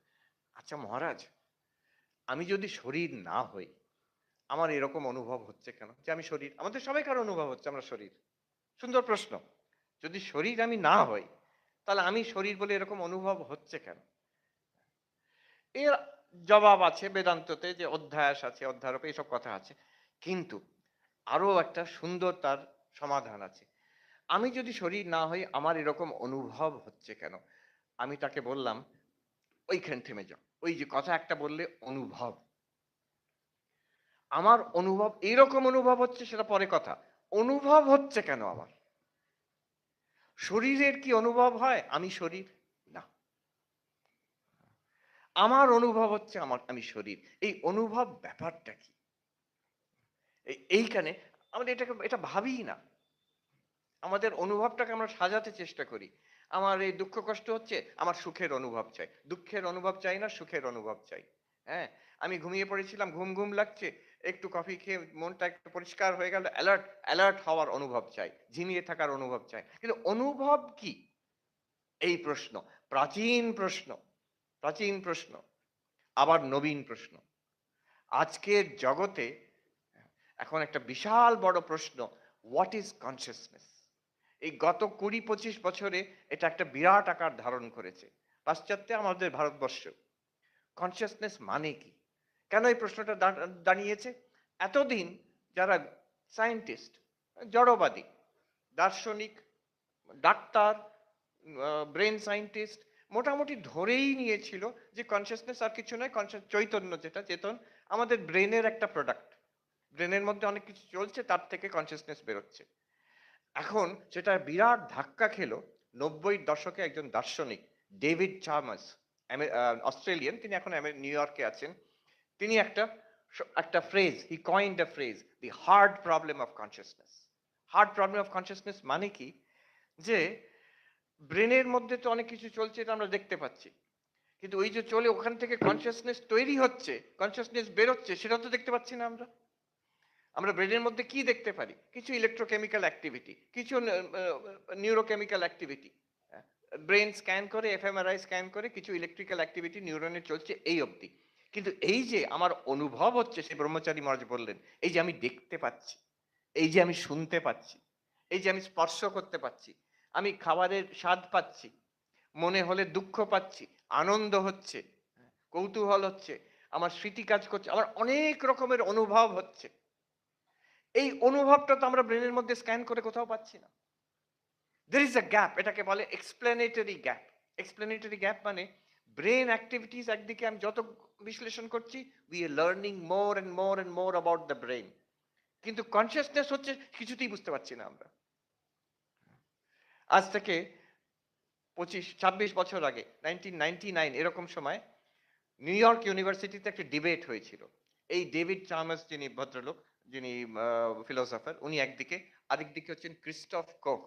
Speaker 2: আচ্ছা মহারাজ, আমি যদি শরীর না হই, আমার এরকম অনুভব হচ্ছে কেন যে আমি শরীর? আমাদের সবাইকার অনুভব হচ্ছে আমরা শরীর। সুন্দর প্রশ্ন। যদি শরীর আমি না হই, তাহলে আমি শরীর বলে এরকম অনুভব হচ্ছে কেন? এর জবাব আছে বেদান্ততে, যে অধ্যাস আছে, অধ্যারোপ, এইসব কথা আছে। কিন্তু আরো একটা সুন্দর তার সমাধান আছে। আমি যদি শরীর না হই, আমার এরকম অনুভব হচ্ছে কেন? আমি তাকে বললাম, ওইখান থেমে যাও। ওই যে কথা একটা বললে, অনুভব। আমার অনুভব এরকম অনুভব হচ্ছে, সেটা পরে কথা। অনুভব হচ্ছে কেন আমার? শরীরের কি অনুভব হয় আমি শরীর? না, আমার অনুভব হচ্ছে আমি শরীর। এই অনুভব ব্যাপারটা কি? এইখানে আমাদের এটা ভাবি না। আমাদের অনুভবটাকে আমরা সাজাতে চেষ্টা করি। আমার এই দুঃখ কষ্ট হচ্ছে, আমার সুখের অনুভব চাই। দুঃখের অনুভব চাই না, সুখের অনুভব চাই। হ্যাঁ, আমি ঘুমিয়ে পড়েছিলাম, ঘুম ঘুম লাগছে, একটু কফি খেয়ে মনটা একটু পরিষ্কার হয়ে গেল, অ্যালার্ট অ্যালার্ট হওয়ার অনুভব চাই, ঝিমিয়ে থাকার অনুভব চাই। কিন্তু অনুভব কি? এই প্রশ্ন, প্রাচীন প্রশ্ন, প্রাচীন প্রশ্ন, আবার নবীন প্রশ্ন। আজকের জগতে এখন একটা বিশাল বড় প্রশ্ন, হোয়াট ইজ কনসিয়াসনেস? এই গত ২০-২৫ বছরে এটা একটা বিরাট আকার ধারণ করেছে। পাশ্চাত্যে, আমাদের ভারতবর্ষ। কনসিয়াসনেস মানে কি? কেন এই প্রশ্নটা দাঁড়িয়েছে? এতদিন যারা সায়েন্টিস্ট, জড়বাদী, দার্শনিক, ডাক্তার, ব্রেন সায়েন্টিস্ট মোটামুটি ধরেই নিয়েছিল যে কনসিয়াসনেস আর কিছু নয়, চৈতন্য, যেটা চেতন, আমাদের ব্রেনের একটা প্রোডাক্ট। ব্রেনের মধ্যে অনেক কিছু চলছে, তার থেকে কনসিয়াসনেস বেরোচ্ছে। এখন সেটা বিরাট ধাক্কা খেলো ৯০ দশকে একজন দার্শনিক, ডেভিড চার্মার্স, অস্ট্রেলিয়ান, তিনি এখন নিউ ইয়র্কে আছেন। তিনি একটা phrase, he কয়েন্ড a phrase, the hard problem of consciousness. Hard problem of consciousness মানে কি? যে ব্রেনের মধ্যে তো অনেক কিছু চলছে, এটা আমরা দেখতে পাচ্ছি, কিন্তু ওই যে চলে ওখান থেকে কনসিয়াসনেস তৈরি হচ্ছে, কনসিয়াসনেস বেরোচ্ছে, সেটা তো দেখতে পাচ্ছি না আমরা। আমরা ব্রেনের মধ্যে কি দেখতে পারি? কিছু ইলেকট্রোকেমিক্যাল অ্যাক্টিভিটি, কিছু নিউরোকেমিক্যাল অ্যাক্টিভিটি। ব্রেন স্ক্যান করে, এফএমআরআই স্ক্যান করে কিছু ইলেকট্রিক্যাল অ্যাক্টিভিটি নিউরনের চলছে, এই অবধি। কিন্তু এই যে আমার অনুভব হচ্ছে, সে ব্রহ্মচারী মহারাজ বললেন, এই যে আমি দেখতে পাচ্ছি, এই যে আমি শুনতে পাচ্ছি, এই যে আমি স্পর্শ করতে পাচ্ছি, আমি খাবারের স্বাদ পাচ্ছি, মনে হলে দুঃখ পাচ্ছি, আনন্দ হচ্ছে, কৌতূহল হচ্ছে, আমার স্মৃতি কাজ করছে, আমার অনেক রকমের অনুভব হচ্ছে। এই অনুভবটা তো আমরা ব্রেনের মধ্যে স্ক্যান করে কোথাও পাচ্ছি না। দের ইজ আ গ্যাপ, এটাকে বলে এক্সপ্লেনেটরি গ্যাপ। এক্সপ্লেনেটরি গ্যাপ মানে ব্রেন অ্যাক্টিভিটিস একদিকে আমি যত বিশ্লেষণ করছি, we are learning more and more and more about the brain, কিন্তু কনসিয়াসনেস হচ্ছে কিছুতেই বুঝতে পারছি না আমরা। আজ থেকে ২৫-২৬ বছর আগে, 1999 এরকম সময়, নিউ ইয়র্ক ইউনিভার্সিটিতে একটা ডিবেট হয়েছিল। এই ডেভিড চার্মার্স, যিনি ভদ্রলোক, যিনি ফিলোসফার, উনি একদিকে, আরেকদিকে হচ্ছেন ক্রিস্টফ কোক।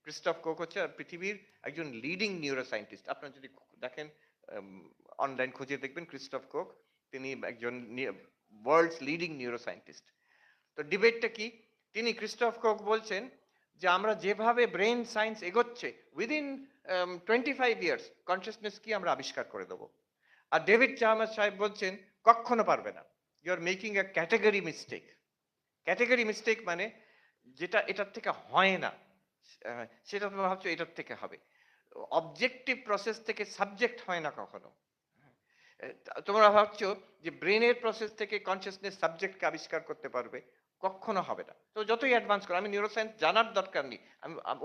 Speaker 2: ক্রিস্টফ কোক হচ্ছে পৃথিবীর একজন লিডিং নিউরো সায়েন্টিস্ট। আপনারা যদি দেখেন, অনলাইন খুঁজে দেখবেন ক্রিস্টফ কোক, তিনি একজন ওয়ার্ল্ডস লিডিং নিউরো সায়েন্টিস্ট। তো ডিবেটটা কি? তিনি, ক্রিস্টফ কোক, বলছেন যে আমরা যেভাবে ব্রেন সায়েন্স এগোচ্ছে, উইদিন 25 ইয়ার্স কনসিয়াসনেস কি আমরা আবিষ্কার করে দেবো। আর ডেভিড চার্মার্স সাহেব বলছেন, কখনো পারবে না, you are making a category mistake. Category mistake মানে যেটা এটার থেকে হয় না, সেটা তোমরা ভাবছো এটার থেকে হবে। অবজেক্টিভ প্রসেস থেকে সাবজেক্ট হয় না কখনো। তোমরা ভাবছো যে ব্রেনের প্রসেস থেকে কনসিয়াসনেস সাবজেক্টকে আবিষ্কার করতে পারবে, কখনো হবে না। তো যতই অ্যাডভান্স করো, আমি নিউরোসায়েন্স জানার দরকার নেই।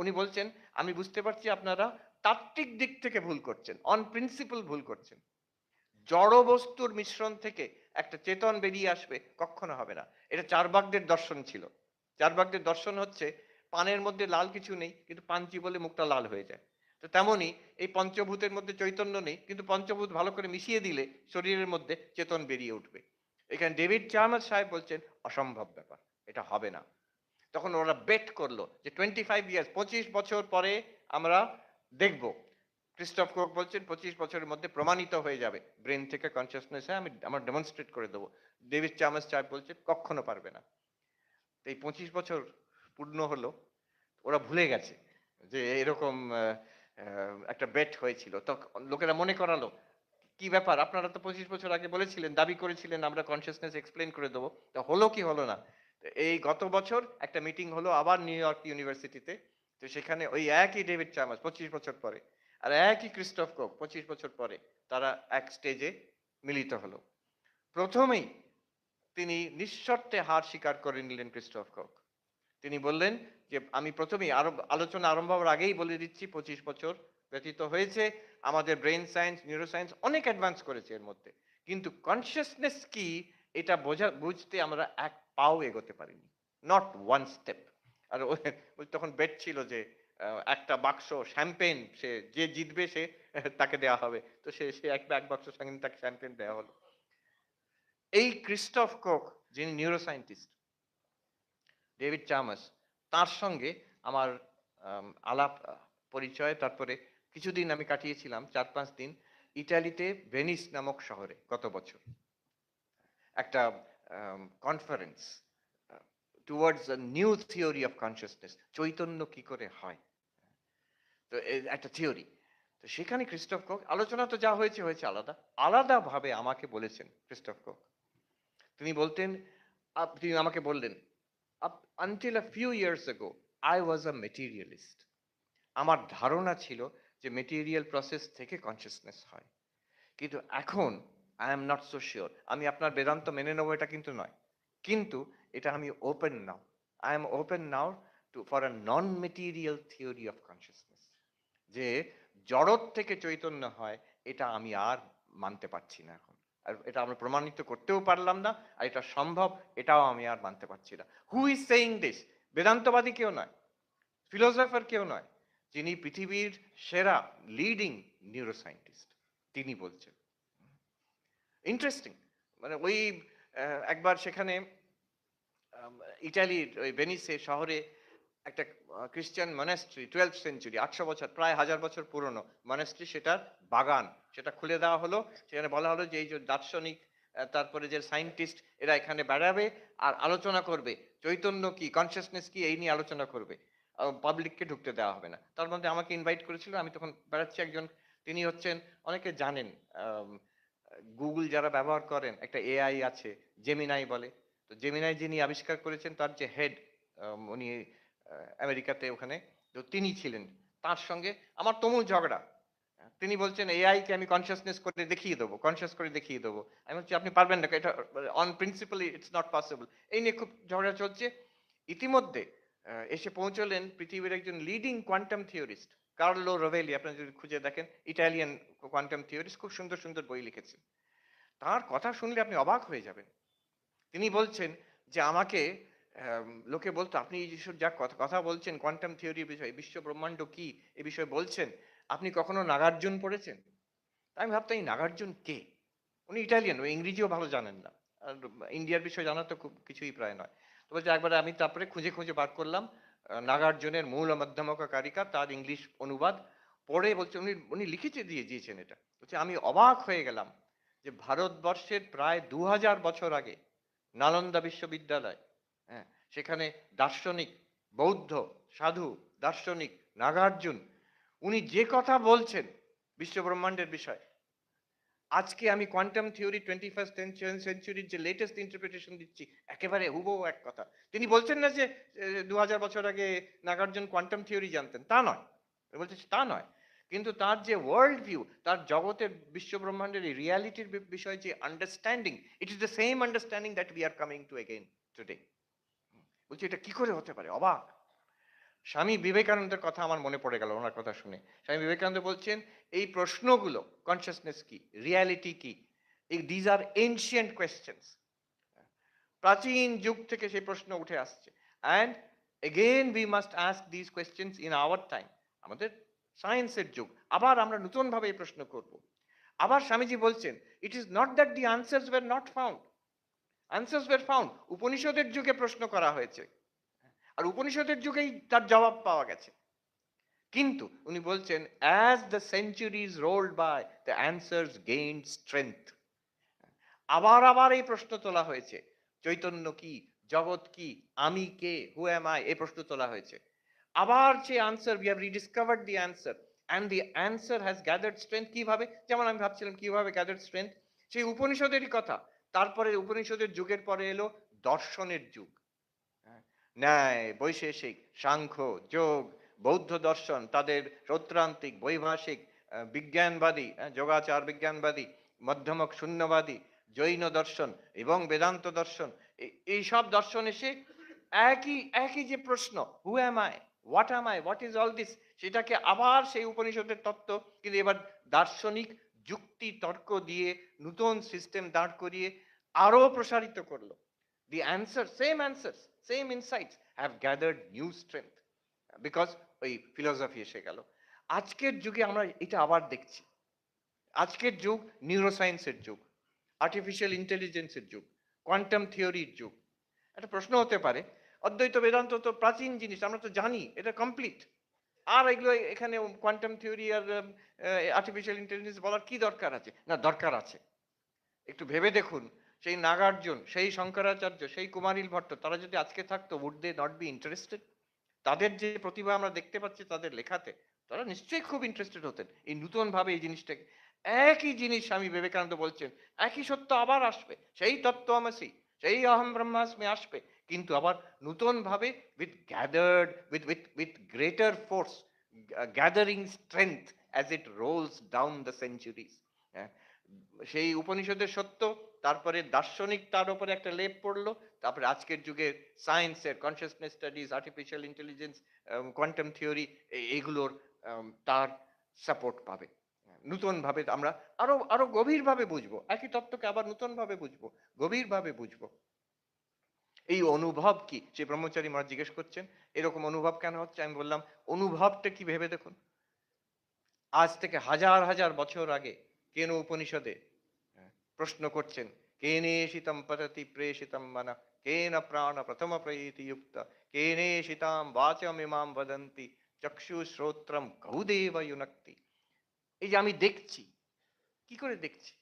Speaker 2: উনি বলছেন, আমি বুঝতে পারছি আপনারা তাত্ত্বিক দিক থেকে ভুল করছেন, অন প্রিন্সিপল ভুল করছেন। জড় বস্তুর মিশ্রণ থেকে একটা চেতন বেরিয়ে আসবে, কখনো হবে না। এটা চার্বাকদের দর্শন ছিল। চার্বাকদের দর্শন হচ্ছে, পানের মধ্যে লাল কিছু নেই, কিন্তু পান চিবোলে মুখটা লাল হয়ে যায়। তো তেমনি এই পঞ্চভূতের মধ্যে চৈতন্য নেই, কিন্তু পঞ্চভূত ভালো করে মিশিয়ে দিলে শরীরের মধ্যে চেতন বেরিয়ে উঠবে। এখানে ডেভিড চার্মার্স সাহেব বলছেন, অসম্ভব ব্যাপার, এটা হবে না। তখন ওরা বেট করলো যে 25 ইয়ার্স, 25 বছর পরে আমরা দেখব। ক্রিস্টফ কোক বলছেন 25 বছরের মধ্যে প্রমাণিত হয়ে যাবে ব্রেন থেকে কনসিয়াসনেস, আমরা ডেমনস্ট্রেট করে দেবো। ডেভিড চার্মার্স সাহেব বলছেন, কখনো পারবে না। তো এই 25 বছর পূর্ণ হলো, ওরা ভুলে গেছে যে এরকম একটা বেট হয়েছিল। তো লোকেরা মনে করালো, কি ব্যাপার, আপনারা তো 25 বছর আগে বলেছিলেন, দাবি করেছিলেন আমরা কনসিয়াসনেস এক্সপ্লেন করে দেবো, তা হলো কি হলো না? তো এই গত বছর একটা মিটিং হলো আবার নিউ ইয়র্ক ইউনিভার্সিটিতে। তো সেখানে ওই একই ডেভিড চার্মার্স 25 বছর পরে, আর একই ক্রিস্টফ কোক 25 বছর পরে, তারা এক স্টেজে মিলিত হলো। প্রথমেই তিনি নিঃশর্তে হার স্বীকার করে নিলেন ক্রিস্টফ কোক। তিনি বললেন যে, আমি প্রথমেই আলোচনা আরম্ভ হওয়ার আগেই বলে দিচ্ছি, 25 বছর ব্যতীত হয়েছে, আমাদের ব্রেন সায়েন্স, নিউরো সায়েন্স অনেক অ্যাডভান্স করেছে এর মধ্যে, কিন্তু কনসিয়াসনেস কি এটা বুঝতে আমরা এক পাও এগোতে পারিনি, নট ওয়ান স্টেপ। আর তখন বেট ছিল যে একটা বাক্স শ্যাম্পেন, সে যে জিতবে সে তাকে দেওয়া হবে। তো সে সে এক বাক্স সঙ্গে তাকে শ্যাম্পেন দেওয়া হলো। এই ক্রিস্টফ কোক, যিনি নিউরো সায়েন্টিস্ট, ডেভিড চার্মার্স, তার সঙ্গে আমার আলাপ, পরিচয়, তারপরে কিছুদিন আমি কাটিয়েছিলাম, 4-5 দিন ইটালিতে ভেনিস নামক শহরে গত বছর একটা conference towards a new theory of consciousness, Chaitanya কি করে হয়, তো একটা থিওরি। তো সেখানে ক্রিস্টোফ কোক, আলোচনা তো যা হয়েছে হয়েছে আলাদা, আলাদাভাবে আমাকে বলেছেন ক্রিস্টোফ কোক। তিনি বলতেন, তিনি আমাকে বললেন, until a few years ago I was a materialist. আমার ধারণা ছিল যে মেটেরিয়াল প্রসেস থেকে কনসিয়াসনেস হয়, কিন্তু এখন I am not so sure. আমি আপনার বেদান্ত মেনে নেবো এটা কিন্তু নয়, কিন্তু এটা আমি open now, I am open now too for a non material theory of consciousness, যে জড়ত থেকে চৈতন্য হয় এটা আমি আর মানতে পারছি না এখন, আর এটা আমরা প্রমাণিত করতেও পারলাম না, আর এটা সম্ভব এটাও আমি আর মানতে পারছি না। Who is saying this? বেদান্তবাদী কেউ নয়, ফিলোসফার কেউ নয়, যিনি পৃথিবীর সেরা লিডিং নিউরোসায়েন্টিস্ট, তিনি বলছেন। ইন্টারেস্টিং, মানে ওই একবার সেখানে ইটালির ওই ভেনিসে শহরে একটা খ্রিস্টান মনাস্ট্রি, 12th সেঞ্চুরি, 800 বছর, প্রায় 1000 বছর পুরনো মনাস্ট্রি, সেটার বাগান সেটা খুলে দেওয়া হলো। সেখানে বলা হলো যে এই যে দার্শনিক, তারপরে যে সায়েন্টিস্ট, এরা এখানে বেড়াবে আর আলোচনা করবে চৈতন্য কি, কনসিয়াসনেস কি, এই নিয়ে আলোচনা করবে, পাবলিককে ঢুকতে দেওয়া হবে না। তার মধ্যে আমাকে ইনভাইট করেছিল, আমি তখন বেড়াচ্ছি। একজন, তিনি হচ্ছেন, অনেকে জানেন, গুগল যারা ব্যবহার করেন একটা এআই আছে, জেমিনাই বলে। তো জেমিনাই যিনি আবিষ্কার করেছেন, তার যে হেড, উনি আমেরিকাতে ওখানে, তো তিনি ছিলেন। তার সঙ্গে আমার তুমুল ঝগড়া। তিনি বলছেন এআই কে আমি কনসিয়াসনেস করে দেখিয়ে দেবো, কনসিয়াস করে দেখিয়ে দেবো। আমি বলছি আপনি পারবেন না, এটা on principally it's not possible. এই নিয়ে খুব ঝগড়া চলছে। ইতিমধ্যে এসে পৌঁছলেন পৃথিবীর একজন লিডিং কোয়ান্টাম থিওরিস্ট, কার্লো রোভেলি। আপনারা যদি খুঁজে দেখেন, ইটালিয়ান কোয়ান্টাম থিওরিস্ট, খুব সুন্দর সুন্দর বই লিখেছেন। তার কথা শুনলে আপনি অবাক হয়ে যাবেন। তিনি বলছেন যে আমাকে লোকে বলতো, আপনি এই যেসব যা কথা কথা বলছেন কোয়ান্টাম থিওরির বিষয়ে, বিশ্ব ব্রহ্মাণ্ড কি এ বিষয়ে বলছেন, আপনি কখনো নাগার্জুন পড়েছেন? আমি ভাবতাম এই নাগার্জুন কে? উনি ইটালিয়ান, ও ইংরেজিও ভালো জানেন না, আর ইন্ডিয়ার বিষয় জানা তো খুব কিছুই প্রায় নয়। তো বলছে, একবারে আমি তারপরে খুঁজে খুঁজে বার করলাম নাগার্জুনের মূল ও মধ্যমক কারিকা, তার ইংলিশ অনুবাদ পড়ে। বলছে উনি উনি লিখেছে দিয়েছেন এটা। বলছে আমি অবাক হয়ে গেলাম যে ভারতবর্ষের প্রায় 2000 বছর আগে নালন্দা বিশ্ববিদ্যালয়, হ্যাঁ, সেখানে দার্শনিক, বৌদ্ধ সাধু, দার্শনিক নাগার্জুন, উনি যে কথা বলছেন বিশ্ব ব্রহ্মাণ্ডের বিষয়, আজকে আমি কোয়ান্টাম থিওরি 21st সেঞ্চুরির যে লেটেস্ট ইন্টারপ্রিটেশন দিচ্ছি, একেবারে হুবহু এক কথা। তিনি বলছেন না যে 2000 বছর আগে নাগার্জুন কোয়ান্টাম থিওরি জানতেন, তা নয়। বলছে তা নয়, কিন্তু তার যে ওয়ার্ল্ড ভিউ, তার জগতের বিশ্ব ব্রহ্মাণ্ডের এই রিয়ালিটির বিষয়ে যে understanding, it is the same understanding that we are coming to again today. বলছি এটা কি করে হতে পারে, অবাক। স্বামী বিবেকানন্দের কথা আমার মনে পড়ে গেল ওনার কথা শুনে। স্বামী বিবেকানন্দ বলছেন এই প্রশ্নগুলো, কনসিয়াসনেস কি, রিয়ালিটি কি, দিজ আর এনশিয়েন্ট কোয়েশ্চেন্স। প্রাচীন যুগ থেকে সেই প্রশ্ন উঠে আসছে, and again we must ask this questions in our time. আমাদের সায়েন্সের যুগ, আবার আমরা নতুন ভাবে এই প্রশ্ন করব। আবার স্বামীজি বলছেন, it is not that the answers were not found, answers were found. উপনিষদের যুগে প্রশ্ন করা হয়েছে, আর উপনিষদের যুগেই তার জবাব পাওয়া গেছে। কিন্তু উনি বলছেন, as the centuries rolled by the answers gained strength. আবার আবার এই প্রশ্ন তোলা হয়েছে, চৈতন্য কি, জগৎ কি, আমি কে, হু অ্যাম আই, এই প্রশ্ন তোলা হয়েছে। আবার যে answer, we have rediscovered the answer, and the answer has gathered strength. কিভাবে? যেমন আমি ভাবছিলাম কিভাবে গ্যাদার্ড স্ট্রেংথ, সেই উপনিষদেরই কথা। তারপরে উপনিষদের যুগের পরে এলো দর্শনের যুগ, হ্যাঁ, ন্যায়, বৈশেষিক, সাংখ্য, যোগ, বৌদ্ধ দর্শন, তাদের সৌত্রান্তিক, বৈভাষিক, বিজ্ঞানবাদী, যোগাচার বিজ্ঞানবাদী, মধ্যমক শূন্যবাদী, জৈন দর্শন এবং বেদান্ত দর্শন, এই সব দর্শন এসে একই একই যে প্রশ্ন, who am I, what is all this, সেটাকে আবার সেই উপনিষদের তত্ত্ব, কিন্তু এবার দার্শনিক যুক্তি তর্ক দিয়ে নতুন সিস্টেম দাঁড় করিয়ে আরো প্রসারিত করলো। The answers, same answers, same insights have gathered new strength because ওই ফিলোসফি এসে গেল। আজকের যুগে আমরা এটা আবার দেখছি। আজকের যুগ নিউরোসায়েন্সের যুগ, আর্টিফিশিয়াল ইন্টেলিজেন্সের যুগ, কোয়ান্টাম থিওরির যুগ। একটা প্রশ্ন হতে পারে, অদ্বৈত বেদান্ত তো প্রাচীন জিনিস, আমরা তো জানি এটা কমপ্লিট, আর এগুলো এখানে কোয়ান্টাম থিওরি আর আর্টিফিশিয়াল ইন্টেলিজেন্স বলার কি দরকার আছে? না, দরকার আছে। একটু ভেবে দেখুন, সেই নাগার্জুন, সেই শঙ্করাচার্য, সেই কুমারিল ভট্ট, তারা যদি আজকে থাকতো, would they not be interested? তাদের যে প্রতিভা আমরা দেখতে পাচ্ছি তাদের লেখাতে, তারা নিশ্চয়ই খুব ইন্টারেস্টেড হতেন এই নূতন ভাবে এই জিনিসটাকে। একই জিনিস স্বামী বিবেকানন্দ বলছেন, একই সত্য আবার আসবে, সেই তত্ত্বমসি, সেই অহম ব্রহ্মাস্মি আসবে, কিন্তু আবার নূতন ভাবে, with gathered, with greater force, gathering strength as it rolls down the centuries. সেই উপনিষদের সত্য, তারপরে দার্শনিক তার উপরে একটা লেপ পড়লো, তারপরে আজকের যুগের সায়েন্সের consciousness studies, artificial intelligence, quantum theory, এইগুলোর তার সাপোর্ট পাবে। নূতন ভাবে আমরা আরো আরো গভীর ভাবে বুঝবো, একই তত্ত্বকে আবার নূতন ভাবে বুঝবো, গভীর ভাবে বুঝবো। এই অনুভব কি, সে ব্রহ্মচারী মহারাজ জিজ্ঞেস করছেন, এরকম অনুভব কেন হচ্ছে? আমি বললাম, অনুভবটা কি ভেবে দেখুন। আজ থেকে হাজার হাজার বছর আগে কেন উপনিষদে প্রশ্ন করছেন, কেনেশিতম পততি প্রেষিতম মন, কেন প্রাণ প্রথম প্রীতি যুক্ত, কেনেশিতাম বাচমিমাম বদন্তি, চক্ষু শ্রোত্রম গৌদেব ইউনক্তি। এই যে আমি দেখছি, কি করে দেখছি?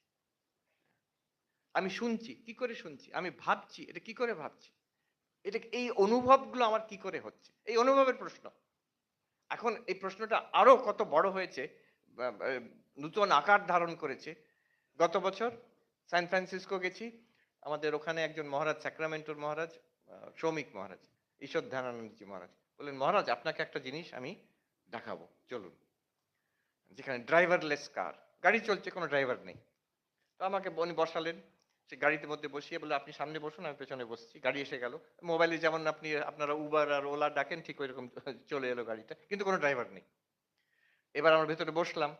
Speaker 2: আমি শুনছি, কি করে শুনছি? আমি ভাবছি, এটা কি করে ভাবছি? এটা, এই অনুভবগুলো আমার কি করে হচ্ছে? এই অনুভবের প্রশ্ন। এখন এই প্রশ্নটা আরো কত বড় হয়েছে, বা- বা, নূতন আকার ধারণ করেছে। গত বছর সান ফ্রান্সিসকো গেছি, আমাদের ওখানে একজন মহারাজ, স্যাক্রামেন্টোর মহারাজ, শ্রমিক মহারাজ, ঈশ্বর ধ্যানানন্দজি মহারাজ বললেন, মহারাজ আপনাকে একটা জিনিস আমি দেখাবো, চলুন। যেখানে ড্রাইভারলেস কার, গাড়ি চলছে, কোনো ড্রাইভার নেই। তো আমাকে উনি বসালেন, সে গাড়িতে মধ্যে বসিয়ে বলে, আপনি সামনে বসুন, আমি পেছনে বসছি। গাড়ি এসে গেল, মোবাইলে যেমন আপনারা উবার আর ওলা ডাকেন, ঠিক ওইরকম চলে এলো গাড়িটা, কিন্তু কোনো ড্রাইভার নেই। এবার আমরা ভেতরে বসলাম,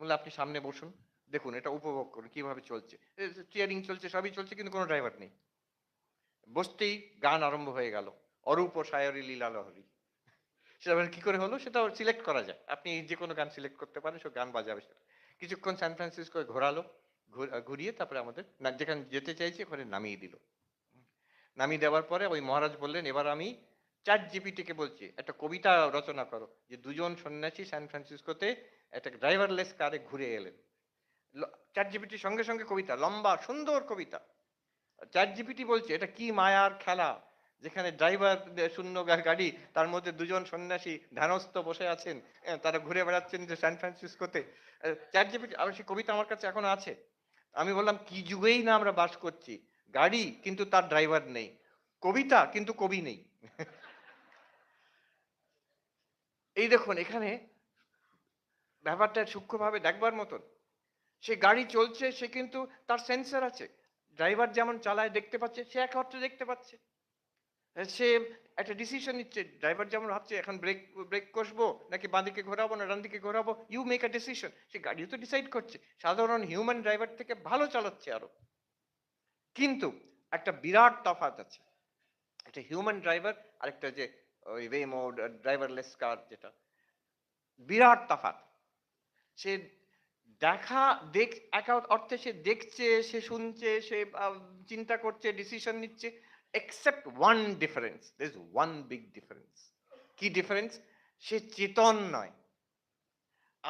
Speaker 2: বললাম আপনি সামনে বসুন, দেখুন এটা উপভোগ করুন কিভাবে চলছে, স্টিয়ারিং চলছে, সবই চলছে, কিন্তু কোনো ড্রাইভার নেই। বসতেই গান আরম্ভ হয়ে গেল, অরূপ সায়রী লীলা লহরী। সেটা আবার কি করে হলো, সেটা সিলেক্ট করা যায়, আপনি যে কোনো গান সিলেক্ট করতে পারেন, সে গান বাজাবে সেটা। কিছুক্ষণ সান ফ্রান্সিসকো ঘোরালো, ঘুরিয়ে তারপরে আমাদের যেখানে যেতে চাইছি ওখানে নামিয়ে দিল। নামিয়ে দেওয়ার পরে ওই মহারাজ বললেন, এবার আমি চ্যাট জিপিটিকে বলছি একটা কবিতা রচনা করো, যে দুজন সন্ন্যাসী সান ফ্রান্সিসকোতে একটা ড্রাইভারলেস কারে ঘুরে এলেন। চ্যাট জিপিটির সঙ্গে সঙ্গে কবিতা, লম্বা সুন্দর কবিতা। চ্যাট জিপিটি বলছে, এটা কি মায়ার খেলা, যেখানে ড্রাইভার শূন্য গাড়ি, তার মধ্যে দুজন সন্ন্যাসী ধ্যানস্থ বসে আছেন, তারা ঘুরে বেড়াচ্ছেন যে সান ফ্রান্সিসকোতে। চ্যাট জিপিটি, আর সেই কবিতা আমার কাছে এখন আছে। আমি বললাম, কি যুগেই না আমরা বাস করছি, গাড়ি কিন্তু তার ড্রাইভার নেই, কবিতা কিন্তু কবি নেই। এই দেখুন, এখানে ব্যাপারটা সূক্ষ্মভাবে দেখবার মতন। সে গাড়ি চলছে, সে কিন্তু তার সেন্সর আছে, ড্রাইভার যেমন চালায় দেখতে পাচ্ছে, সে এক অর্থে দেখতে পাচ্ছে। সে একটা ডিসিশন নিচ্ছে, ড্রাইভার যেমন ভাবছে এখন ব্রেক ব্রেক কষবো নাকি বাঁদিকে ঘোরাবো না ডান দিকে ঘোরাবো, ইউ মেক আ ডিসিশন, সে গাড়িও তো ডিসাইড করছে, সাধারণ হিউম্যান ড্রাইভার থেকে ভালো চালাচ্ছে আরো। কিন্তু একটা বিরাট তফাৎ আছে, একটা হিউম্যান ড্রাইভার আর একটা যে ওই ওয়েমো ড্রাইভারলেস কার, যেটা বিরাট তফাৎ। সে দেখা দেখ, এক অর্থে সে দেখছে, সে শুনছে, সে চিন্তা করছে, ডিসিশন নিচ্ছে, except one difference, there is one big difference. কি ডিফারেন্স? সে চেতন নয়।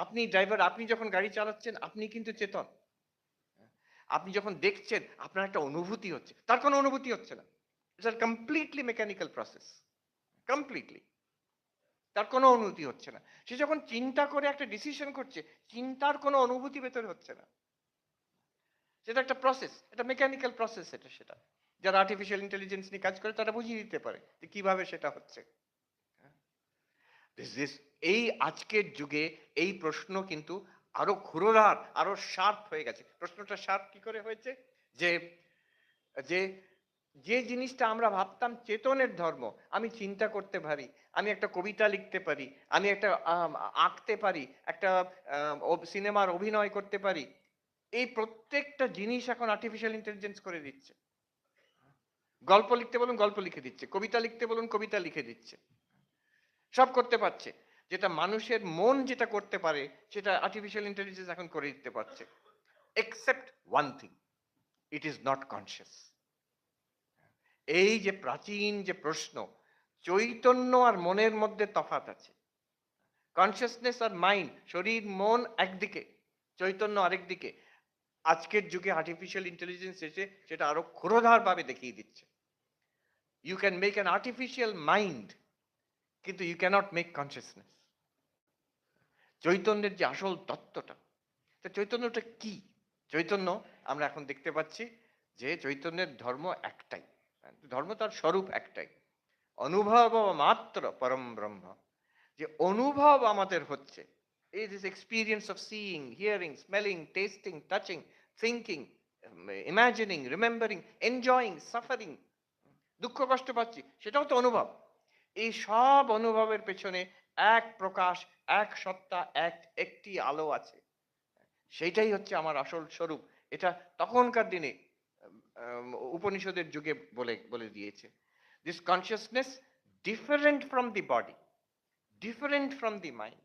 Speaker 2: আপনি ড্রাইভার, আপনি যখন গাড়ি চালাচ্ছেন আপনি কিন্তু চেতন। আপনি যখন দেখছেন আপনার একটা অনুভূতি হচ্ছে, তার কোনো অনুভূতি হচ্ছে না, it's a completely mechanical process, completely. তার কোনো অনুভূতি হচ্ছে না। সে যখন চিন্তা করে একটা ডিসিশন করছে, চিন্তার কোনো অনুভূতি ভেতরে হচ্ছে না। সেটা একটা প্রসেস, এটা মেকানিক্যাল প্রসেস, সেটা যারা আর্টিফিশিয়াল ইন্টেলিজেন্স নিয়ে কাজ করে তারা বুঝিয়ে দিতে পারে যে কিভাবে সেটা হচ্ছে। This এই আজকের যুগে এই প্রশ্ন কিন্তু আরো ক্ষুরধার, আরো শার্প হয়ে গেছে। প্রশ্নটা শার্প কি করে হয়েছে? যে যে যে জিনিসটা আমরা ভাবতাম চেতনের ধর্ম, আমি চিন্তা করতে পারি, আমি একটা কবিতা লিখতে পারি, আমি একটা আঁকতে পারি, একটা সিনেমার অভিনয় করতে পারি, এই প্রত্যেকটা জিনিস এখন আর্টিফিশিয়াল ইন্টেলিজেন্স করে দিচ্ছে। গল্প লিখতে বলুন গল্প লিখে দিচ্ছে, কবিতা লিখতে বলুন কবিতা লিখে দিচ্ছে, সব করতে পারছে। যেটা মানুষের মন যেটা করতে পারে সেটা আর্টিফিশিয়াল ইন্টেলিজেন্স এখন করে দিতে পারছে, except one thing, it is not conscious. এই যে প্রাচীন যে প্রশ্ন, চৈতন্য আর মনের মধ্যে তফাৎ আছে। কনসিয়াসনেস আর মাইন্ড, শরীর মন একদিকে, চৈতন্য আরেকদিকে। আজকের যুগে আর্টিফিশিয়াল ইন্টেলিজেন্স এসে সেটা আরো ক্ষুরোধার ভাবে দেখিয়ে দিচ্ছে। You can make an artificial mind, কিন্তু ইউ ক্যানট মেক কনসিয়াসনেস। চৈতন্যের যে আসল তত্ত্বটা, তা চৈতন্যটা কি? চৈতন্য আমরা এখন দেখতে পাচ্ছি যে চৈতন্যের ধর্ম একটাই, ধর্ম তার স্বরূপ একটাই, অনুভব মাত্র পরম ব্রহ্ম। যে অনুভব আমাদের হচ্ছে, এই this experience of seeing, hearing, smelling, testing, touching, thinking, imagining, remembering, enjoying, suffering, দুঃখ কষ্ট পাচ্ছি, সেটাও তো অনুভব। এই সব অনুভবের পেছনে এক প্রকাশ, এক সত্তা, একটি আলো আছে। সেইটাই হচ্ছে আমার আসল স্বরূপ। এটা তখনকার দিনে উপনিষদের যুগে বলে বলে দিয়েছে। This consciousness different from the body, different from the mind.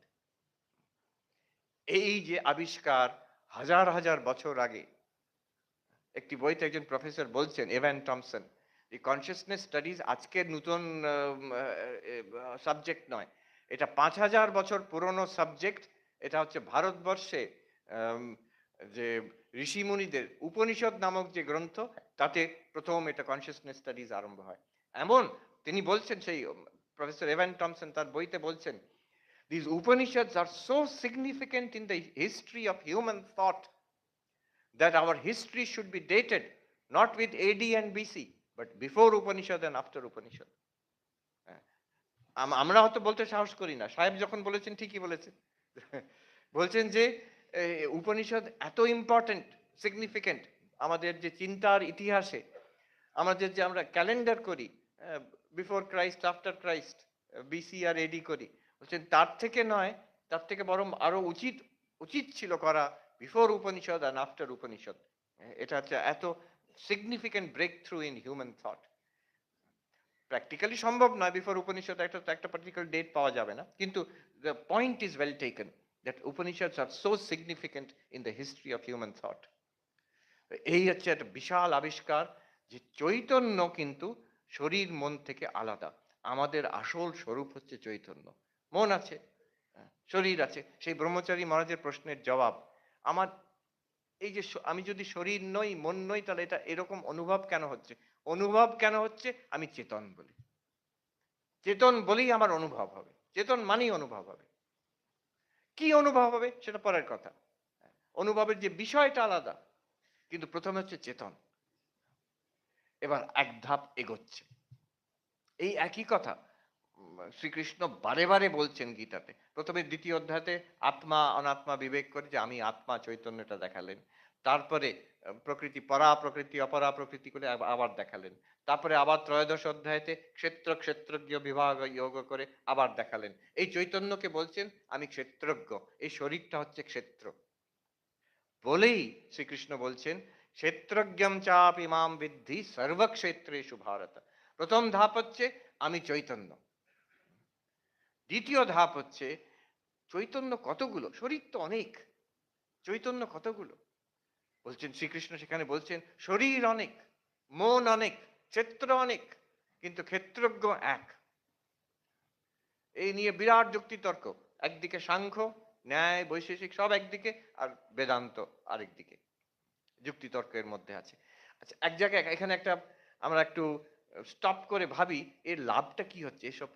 Speaker 2: এই যে আবিষ্কার হাজার হাজার বছর আগে, একটি বইতে একজন প্রফেসর বলছেন, এভান টমসন, এই কনসিয়াসনেস স্টাডিজ আজকের নতুন সাবজেক্ট নয়, এটা 5000 বছর পুরনো সাবজেক্ট। এটা হচ্ছে ভারতবর্ষে আম, যে ঋষিমুনিদের উপনিষদ নামক যে গ্রন্থ, তাতে প্রথম এটা কনসিয়াসনেস স্টাডিজ আরম্ভ হয়। এমন তিনি বলছেন, সেই প্রফেসর এভান টমসন তার বইতে বলছেন, these Upanishads are so significant in the history of human thought that our history should be dated not with AD and BC, but before Upanishad and after Upanishad. আমরা হয়তো বলতে সাহস করি না, সাহেব যখন বলেছেন ঠিকই বলেছেন। বলছেন যে উপনিষদ এত ইম্পর্টেন্ট, সিগনিফিকেন্ট আমাদের যে চিন্তার ইতিহাসে, আমাদের যে আমরা ক্যালেন্ডার করি, before Christ, after Christ, BC আর এডি করি, বলছেন তার থেকে নয়, তার থেকে বরং আরো উচিত উচিত ছিল করা বিফোর উপনিষদ আর আফটার উপনিষদ। এটা হচ্ছে এত significant breakthrough in human thought. Practically সম্ভব নয়, বিফোর উপনিষদ একটা পার্টিকুলার ডেট পাওয়া যাবে না, কিন্তু the point is well taken that Upanishads are so significant in the history of human thought. এই হচ্ছে একটা বিশাল আবিষ্কার যে চৈতন্য কিন্তু শরীর মন থেকে আলাদা। আমাদের আসল স্বরূপ হচ্ছে চৈতন্য। মন আছে, শরীর আছে। সেই ব্রহ্মচারী মহারাজের প্রশ্নের জবাব, আমার এই যে আমি যদি শরীর নই, মন নই, তাহলে এটা এরকম অনুভব কেন হচ্ছে? অনুভব কেন হচ্ছে? আমি চেতন বলি, চেতন বলেই আমার অনুভব হবে, চেতন মানেই অনুভব হবে। কি অনুভব হবে সেটা পরের কথা, অনুভবের যে বিষয়টা আলাদা, কিন্তু প্রথমে হচ্ছে চেতন। এবার এক ধাপ এগোচ্ছে, এই একই কথা শ্রীকৃষ্ণ বারে বারে বলছেন গীতাতে। প্রথমে দ্বিতীয় অধ্যায়তে আত্মা অনাত্মা বিবেক করে যে আমি আত্মা, চৈতন্যটা দেখালেন। তারপরে প্রকৃতি, পরা প্রকৃতি, অপরা প্রকৃতি করে আবার দেখালেন। তারপরে আবার ত্রয়োদশ অধ্যায়তে ক্ষেত্র ক্ষেত্রজ্ঞ বিভাগ যোগ করে আবার দেখালেন। এই চৈতন্যকে বলছেন আমি ক্ষেত্রজ্ঞ, এই শরীরটা হচ্ছে ক্ষেত্র বলেই শ্রীকৃষ্ণ বলছেন ক্ষেত্রজ্ঞম চাপি মাম বিদ্ধি সর্বক্ষেত্রেষু ভারত। প্রথম ধাপ হচ্ছে আমি চৈতন্য। দ্বিতীয় ধাপ হচ্ছে চৈতন্য কতগুলো, শরীর তো অনেক, চৈতন্য কতগুলো? বলছেন শ্রীকৃষ্ণ সেখানে বলছেন শরীর অনেক, মন অনেক, ক্ষেত্র অনেক, কিন্তু ক্ষেত্রজ্ঞ এক। এই নিয়ে বিরাট যুক্তিতর্ক, একদিকে সাংখ্য, ন্যায়, বৈশেষিক সব একদিকে, আর বেদান্ত আরেকদিকে, যুক্তিতর্কের মধ্যে আছে। আচ্ছা, এক জায়গায় এখানে একটা আমরা একটু স্টপ করে ভাবি এর লাভটা কি হচ্ছে। এসব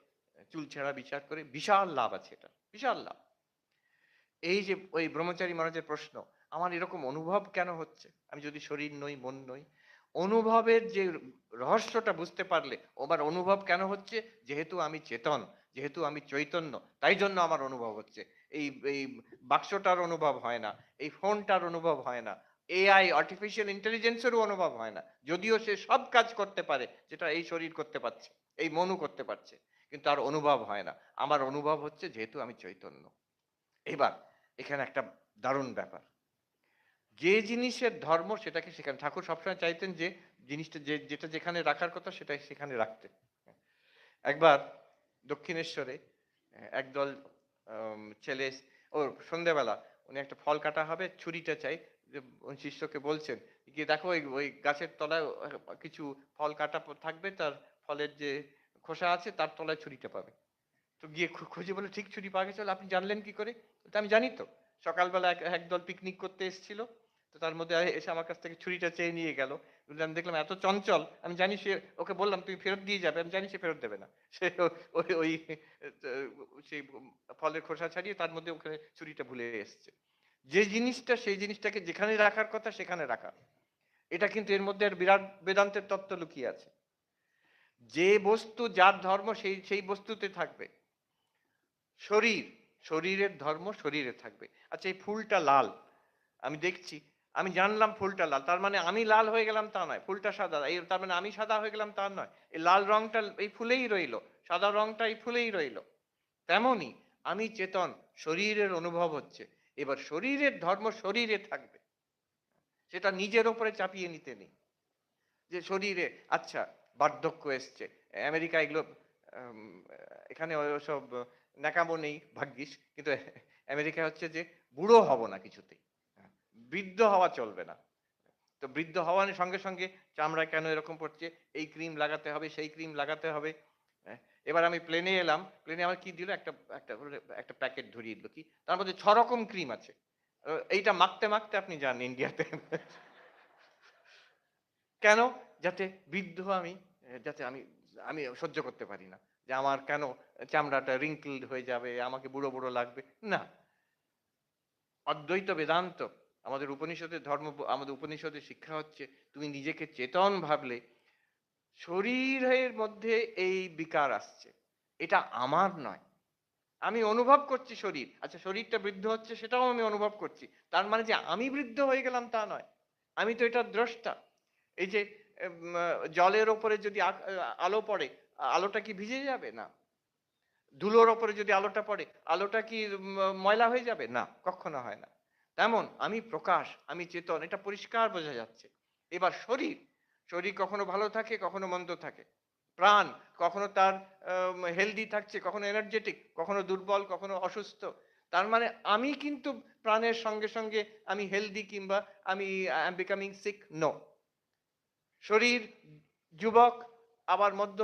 Speaker 2: চুলছেড়া বিচার করে বিশাল লাভ আছে, এটা বিশাল লাভ। এই যে ওই ব্রহ্মচারী মহারাজের প্রশ্ন, আমার এরকম অনুভব কেন হচ্ছে আমি যদি শরীর নই, মন নই? অনুভবের যে রহস্যটা বুঝতে পারলে, আমার অনুভব কেন হচ্ছে, যেহেতু আমি চেতন, যেহেতু আমি চৈতন্য, তাই জন্য আমার অনুভব হচ্ছে। এই এই বাক্সটার অনুভব হয় না, এই ফোনটার অনুভব হয় না, এআই আর্টিফিশিয়াল ইন্টেলিজেন্সেরও অনুভব হয় না, যদিও সে সব কাজ করতে পারে যেটা এই শরীর করতে পারছে, এই মনও করতে পারছে, কিন্তু তার অনুভব হয় না। আমার অনুভব হচ্ছে যেহেতু আমি চৈতন্য। এবার এখানে একটা দারুণ ব্যাপার, যে জিনিসের ধর্ম সেটাকে সেখানে, ঠাকুর সবসময় চাইতেন যে জিনিসটা যেটা যেখানে রাখার কথা সেটা সেখানে রাখতে। একবার দক্ষিণেশ্বরে একদল ছেলে, ও সন্ধ্যেবেলা উনি একটা ফল কাটা হবে, ছুরিটা চাই, যে শিষ্যকে বলছেন গিয়ে দেখো ওই ওই গাছের তলায় কিছু ফল কাটা থাকবে, তার ফলের যে খোসা আছে তার তলায় ছুরিটা পাবে। তো গিয়ে খুঁজে বলে ঠিক ছুরি পাওয়া গেছে। বলে, আপনি জানলেন কি করে? তো আমি জানি তো, সকালবেলা একদল পিকনিক করতে এসেছিল, তো তার মধ্যে এসে আমার কাছ থেকে ছুরিটা চেয়ে নিয়ে গেল। বলে, আমি দেখলাম এত চঞ্চল, আমি জানি সে, ওকে বললাম তুমি ফেরত দিয়ে যাবে, আমি জানি সে ফেরত দেবে না। সে ওই ওই সেই ফলের খোসা ছাড়িয়ে তার মধ্যে ওখানে ছুরিটা ভুলে এসছে। যে জিনিসটা সেই জিনিসটাকে যেখানে রাখার কথা সেখানে রাখা, এটা কিন্তু এর মধ্যে আর বিরাট বেদান্তের তত্ত্ব লুকিয়ে আছে। যে বস্তু যার ধর্ম সেই সেই বস্তুতে থাকবে। শরীর, শরীরের ধর্ম শরীরে থাকবে। আচ্ছা, এই ফুলটা লাল, আমি দেখছি, আমি জানলাম ফুলটা লাল, তার মানে আমি লাল হয়ে গেলাম তা নয়। ফুলটা সাদা, এই তার মানে আমি সাদা হয়ে গেলাম তা নয়। এই লাল রংটা এই ফুলেই রইলো, সাদা রংটা এই ফুলেই রইলো। তেমনি আমি চেতন, শরীরের অনুভব হচ্ছে, এবার শরীরের ধর্ম শরীরে থাকবে, সেটা নিজের ওপরে চাপিয়ে নিতে নেই। যে শরীরে, আচ্ছা, বার্ধক্য এসছে, আমেরিকা এগুলো, উম, এখানে ওসব ন্যাকামো নেই ভাগ্যিস, কিন্তু আমেরিকা হচ্ছে যে বুড়ো হব না কিছুতেই, বৃদ্ধ হওয়া চলবে না। তো বৃদ্ধ হওয়ার সঙ্গে সঙ্গে চামড়া কেন এরকম পড়ছে, এই ক্রিম লাগাতে হবে, সেই ক্রিম লাগাতে হবে। হ্যাঁ, এবার আমি প্লেনে এলাম, প্লেনে আমার কি দিল, একটা একটা একটা প্যাকেট ধরিয়ে দিল, কি তার মধ্যে 6 রকম ক্রিম আছে। এইটা মাখতে মাখতে আপনি যান ইন্ডিয়াতে। কেন? যাতে বৃদ্ধ আমি, যাতে আমি আমি সহ্য করতে পারি না যে আমার কেন চামড়াটা রিঙ্কলড হয়ে যাবে, আমাকে বুড়ো বুড়ো লাগবে। না, অদ্বৈত বেদান্ত, আমাদের উপনিষদের ধর্ম, আমাদের উপনিষদের শিক্ষা হচ্ছে তুমি নিজেকে চেতন ভাবলে শরীরের মধ্যে এই বিকার আসছে, এটা আমার নয়, আমি অনুভব করছি শরীর। আচ্ছা, শরীরটা বৃদ্ধ হচ্ছে সেটাও আমি অনুভব করছি, তার মানে যে আমি বৃদ্ধ হয়ে গেলাম তা নয়, আমি তো এটার দ্রষ্টা। এই যে জলের ওপরে যদি আলো পড়ে, আলোটা কি ভিজে যাবে? না। ধুলোর ওপরে যদি আলোটা পড়ে, আলোটা কি ময়লা হয়ে যাবে? না, কখনো হয় না। তেমন আমি প্রকাশ, আমি চেতন, এটা পরিষ্কার বোঝা যাচ্ছে। এবার শরীর, শরীর কখনো ভালো থাকে, কখনো মন্দ থাকে। প্রাণ কখনো তার হেলদি থাকছে, কখনো এনার্জেটিক, কখনো দুর্বল, কখনো অসুস্থ। তার মানে আমি কিন্তু প্রাণের সঙ্গে সঙ্গে আমি হেলদি কিংবা আমি I am becoming sick, no. শরীর যুবক, আবার মধ্য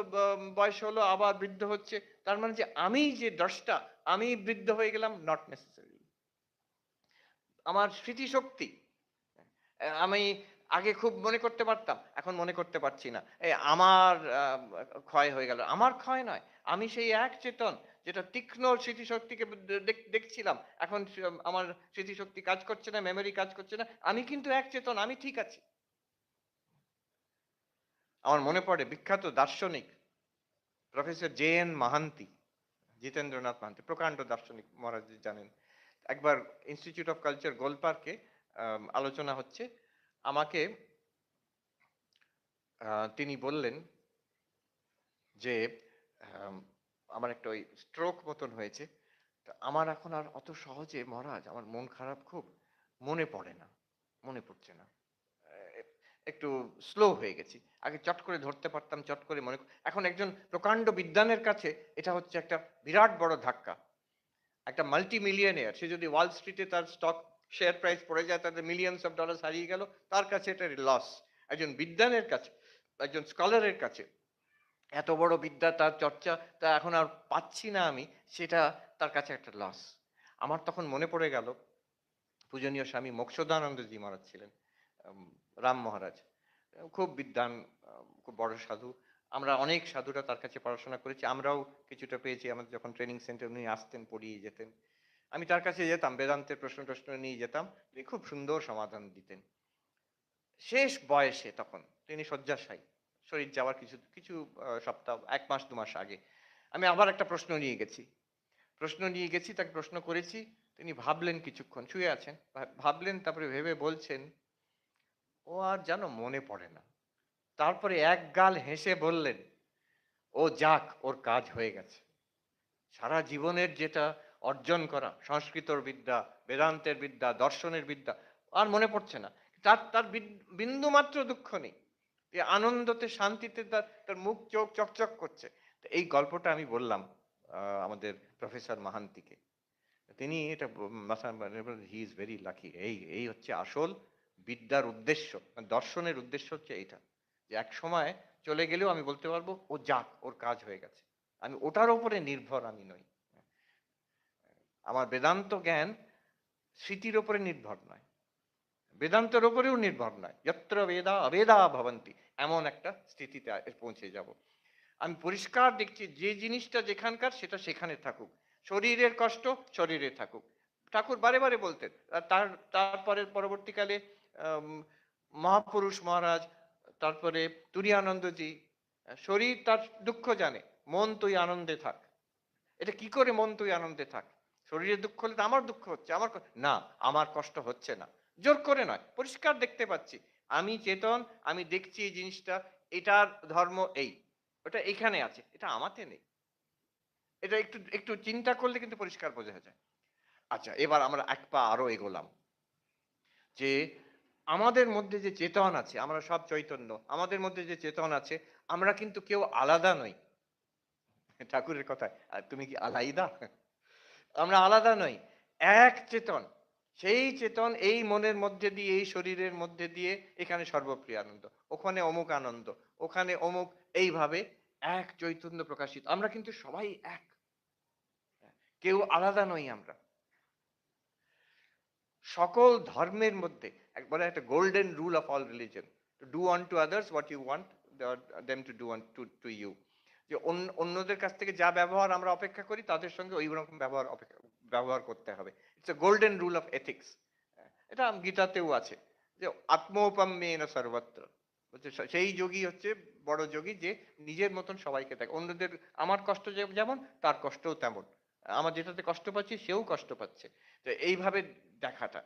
Speaker 2: বয়স হলো, আবার বৃদ্ধ হচ্ছে, তার মানে যে আমি যে দ্রষ্টা, আমি বৃদ্ধ হয়ে গেলাম, নট নেসেসারি। আমার স্মৃতিশক্তি, আমি আগে খুব মনে করতে পারতাম, এখন মনে করতে পারছি না, আমার ক্ষয় হয়ে গেল। আমার ক্ষয় নয়, আমি সেই এক চেতন যেটা তীক্ষ্ণ স্মৃতিশক্তিকে দেখছিলাম, এখন আমার স্মৃতিশক্তি কাজ করছে না, মেমোরি কাজ করছে না, আমি কিন্তু এক চেতন, আমি ঠিক আছি। আমার মনে পড়ে বিখ্যাত দার্শনিক professor J N Mahanti, Jitendranath Mahanti, প্রকাণ্ড দার্শনিক, মহারাজ জানেন। একবার ইনস্টিটিউট অফ কালচার গোলপার্কে আলোচনা হচ্ছে, আমাকে তিনি বললেন যে আম, আমার একটা ওই স্ট্রোক মতন হয়েছে, তা আমার এখন আর অত সহজে, মহারাজ আমার মন খারাপ খুব, মনে পড়ে না, মনে পড়ছে না, আহ, একটু স্লো হয়ে গেছি। আগে চট করে ধরতে পারতাম, চট করে মনে, এখন একজন প্রকাণ্ড বিদ্বানের কাছে এটা হচ্ছে একটা বিরাট বড় ধাক্কা। একটা মাল্টি মিলিয়নিয়ার, সে যদি ওয়াল স্ট্রিটে তার স্টক শেয়ার প্রাইস পড়ে যায়, তাদের মিলিয়নস অফ ডলার হারিয়ে গেল, তার কাছে এটা লস। একজন বিদ্বানের কাছে, একজন স্কলারের কাছে এত বড় বিদ্যা, তার চর্চা, তা এখন আর পাচ্ছি না আমি, সেটা তার কাছে একটা লস। আমার তখন মনে পড়ে গেল পূজনীয় স্বামী মোক্ষদানন্দজি মহারাজ ছিলেন, উম, রাম মহারাজ, খুব বিদ্বান, খুব বড় সাধু। আমরা অনেক সাধুরা তার কাছে পড়াশোনা করেছি, আমরাও কিছুটা পেয়েছি। আমাদের যখন ট্রেনিং সেন্টার উনি আসতেন, পড়িয়ে যেতেন, আমি তার কাছে যেতাম, বেদান্তের প্রশ্ন টশ্ন নিয়ে যেতাম, তিনি খুব সুন্দর সমাধান দিতেন। শেষ বয়সে তখন তিনি শয্যাশায়ী, শরীর যাওয়ার কিছু কিছু সপ্তাহ, 1 মাস 2 মাস আগে, আমি আবার একটা প্রশ্ন নিয়ে গেছি, তাকে প্রশ্ন করেছি। তিনি ভাবলেন, কিছুক্ষণ শুয়ে আছেন, ভাবলেন, তারপরে ভেবে বলছেন, ও আর জানো মনে পড়ে না। তারপরে এক গাল হেসে বললেন, ও যাক, ওর কাজ হয়ে গেছে। সারা জীবনের যেটা অর্জন করা, সংস্কৃতর বিদ্যা, বেদান্তের বিদ্যা, দর্শনের বিদ্যা, আর মনে পড়ছে না। তার তার বিন্দু মাত্র দুঃখ নেই, এই আনন্দতে, শান্তিতে তার তার মুখ চোখ চকচক করছে। তো এই গল্পটা আমি বললাম আমাদের প্রফেসর মাহান্তিকে। তিনি এটা মাথায়, হি ইজ ভেরি লাকি। এই এই হচ্ছে আসল বিদ্যার উদ্দেশ্য, দর্শনের উদ্দেশ্য হচ্ছে এইটা, যে এক সময় চলে গেলেও আমি বলতে পারবো, ও যাক, ওর কাজ হয়ে গেছে। আমি ওটার উপরে নির্ভর আমি নই। আমার বেদান্ত জ্ঞান স্মৃতির উপরে নির্ভর নয়, বেদান্তের উপরেও নির্ভর নয়। যত্র বেদা অবেদা ভবন্তি, এমন একটা স্থিতিতে পৌঁছে যাব। আমি পরিষ্কার দেখছি যে জিনিসটা যেখানকার সেটা সেখানে থাকুক, শরীরের কষ্ট শরীরে থাকুক। ঠাকুর বারে বারে বলতেন। আর তারপরে পরবর্তীকালে মহাপুরুষ মহারাজ, তারপরে তুরীয়ানন্দজি, শরীর তার দুঃখ জানে, মন তুই আনন্দে থাক। এটা কি করে মন তুই আনন্দে থাক? শরীরে দুঃখ হলে তো আমার দুঃখ হচ্ছে, না, আমার কষ্ট হচ্ছে না, জোর করে নয়, পরিষ্কার দেখতে পাচ্ছি আমি চেতন, আমি দেখছি এই জিনিসটা, এটার ধর্ম এই, ওটা এখানে আছে, এটা আমাতে নেই। এটা একটু একটু চিন্তা করলে কিন্তু পরিষ্কার বোঝা যায়। আচ্ছা, এবার আমরা এক পা আরো এগোলাম, যে আমাদের মধ্যে যে চেতন আছে, আমরা সব চৈতন্য, আমাদের মধ্যে যে চেতন আছে, আমরা কিন্তু কেউ আলাদা নই। ঠাকুরের কথায়, আর তুমি কি আলাইদা? আমরা আলাদা নই, এক চেতন। সেই চেতন এই মনের মধ্যে দিয়ে, এই শরীরের মধ্যে দিয়ে, এখানে সর্বপ্রিয় আনন্দ, ওখানে অমুক আনন্দ, ওখানে অমুক, এইভাবে এক চৈতন্য প্রকাশিত। আমরা কিন্তু সবাই এক, কেউ আলাদা নই আমরা। সকল ধর্মের মধ্যে একবারে একটা golden rule of all religion, to do unto others what you want them to do to you. যে অন্যদের কাছ থেকে যা ব্যবহার আমরা অপেক্ষা করি, তাদের সঙ্গে ওই রকম ব্যবহার করতে হবে। It's a golden rule of ethics. এটা গীতাতেও আছে, যে আত্মোপম্যেন সর্বত্র। সেই যোগী হচ্ছে বড় যোগী, যে নিজের মতন সবাইকে দেখে, অন্যদের, আমার কষ্ট যেমন তার কষ্টও তেমন, আমার যেটাতে কষ্ট পাচ্ছি সেও কষ্ট পাচ্ছে। তো এইভাবে দেখাটা।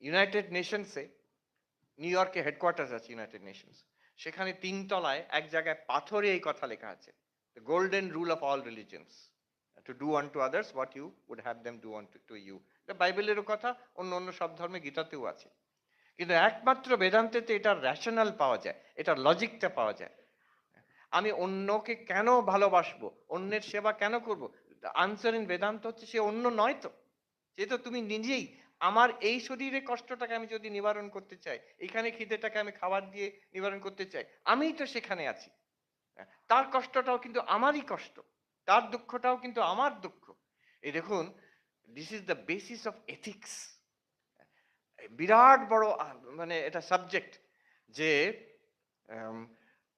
Speaker 2: ইউনাইটেড নেশনসে, নিউ ইয়র্কে হেডকোয়ার্টার আছে ইউনাইটেড নেশনস, সেখানে 3 তলায় এক জায়গায় পাথরে এই কথা লেখা আছে, the golden rule of all religions, to do unto others what you would have them do to you. এটা বাইবেলেরও কথা, অন্য অন্য সব ধর্মে, গীতাতেও আছে। কিন্তু একমাত্র বেদান্তেতে এটার রেশনাল পাওয়া যায়, এটার লজিকটা পাওয়া যায়। আমি অন্যকে কেন ভালোবাসবো, অন্যের সেবা কেন করব? আনসার ইন বেদান্ত হচ্ছে, সে অন্য নয় তো, সে তো তুমি নিজেই। আমার এই শরীরে কষ্টটাকে আমি যদি নিবারণ করতে চাই, এখানে খিদেটাকে আমি খাবার দিয়ে নিবারণ করতে চাই, আমিই তো সেখানে আছি। তার কষ্টটাও কিন্তু আমারই কষ্ট, তার দুঃখটাও কিন্তু আমার দুঃখ। এই দেখুন, this is the basis of ethics. বিরাট বড় মানে এটা সাবজেক্ট, যে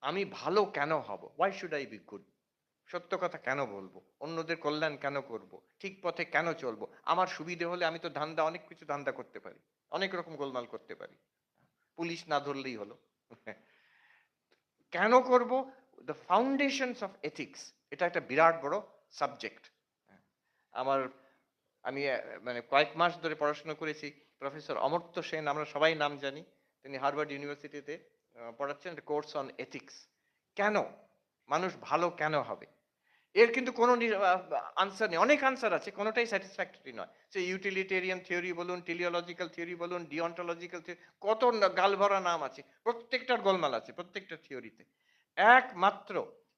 Speaker 2: আমি ভালো কেন হব, why should I be good, সত্য কথা কেন বলবো, অন্যদের কল্যাণ কেন করব, ঠিক পথে কেন চলবো, আমার সুবিধে হলে আমি তো ধান্দা, অনেক কিছু ধান্দা করতে পারি, অনেক রকম গোলমাল করতে পারি, পুলিশ না ধরলেই হলো। কেন করব? দ্য ফাউন্ডেশনস অফ এথিক্স, এটা একটা বিরাট বড় সাবজেক্ট। আমার, আমি মানে কয়েক মাস ধরে পড়াশোনা করেছি, প্রফেসর অমর্ত্য সেন, আমরা সবাই নাম জানি, তিনি হার্ভার্ড ইউনিভার্সিটিতে পড়াচ্ছেন কোর্স অন এথিক্স। কেন মানুষ ভালো কেন হবে, এর কিন্তু কোনো আনসার নেই। অনেক আনসার আছে, কোনোটাই স্যাটিসফ্যাক্টরি নয়। সে ইউটিলিটেরিয়ান থিওরি বলুন, টেলিওলজিক্যাল থিওরি বলুন, ডিঅন্টোলজিক্যাল থিওরি, কত গালভরা নাম আছে, প্রত্যেকটার গোলমাল আছে প্রত্যেকটা থিওরিতে। একমাত্র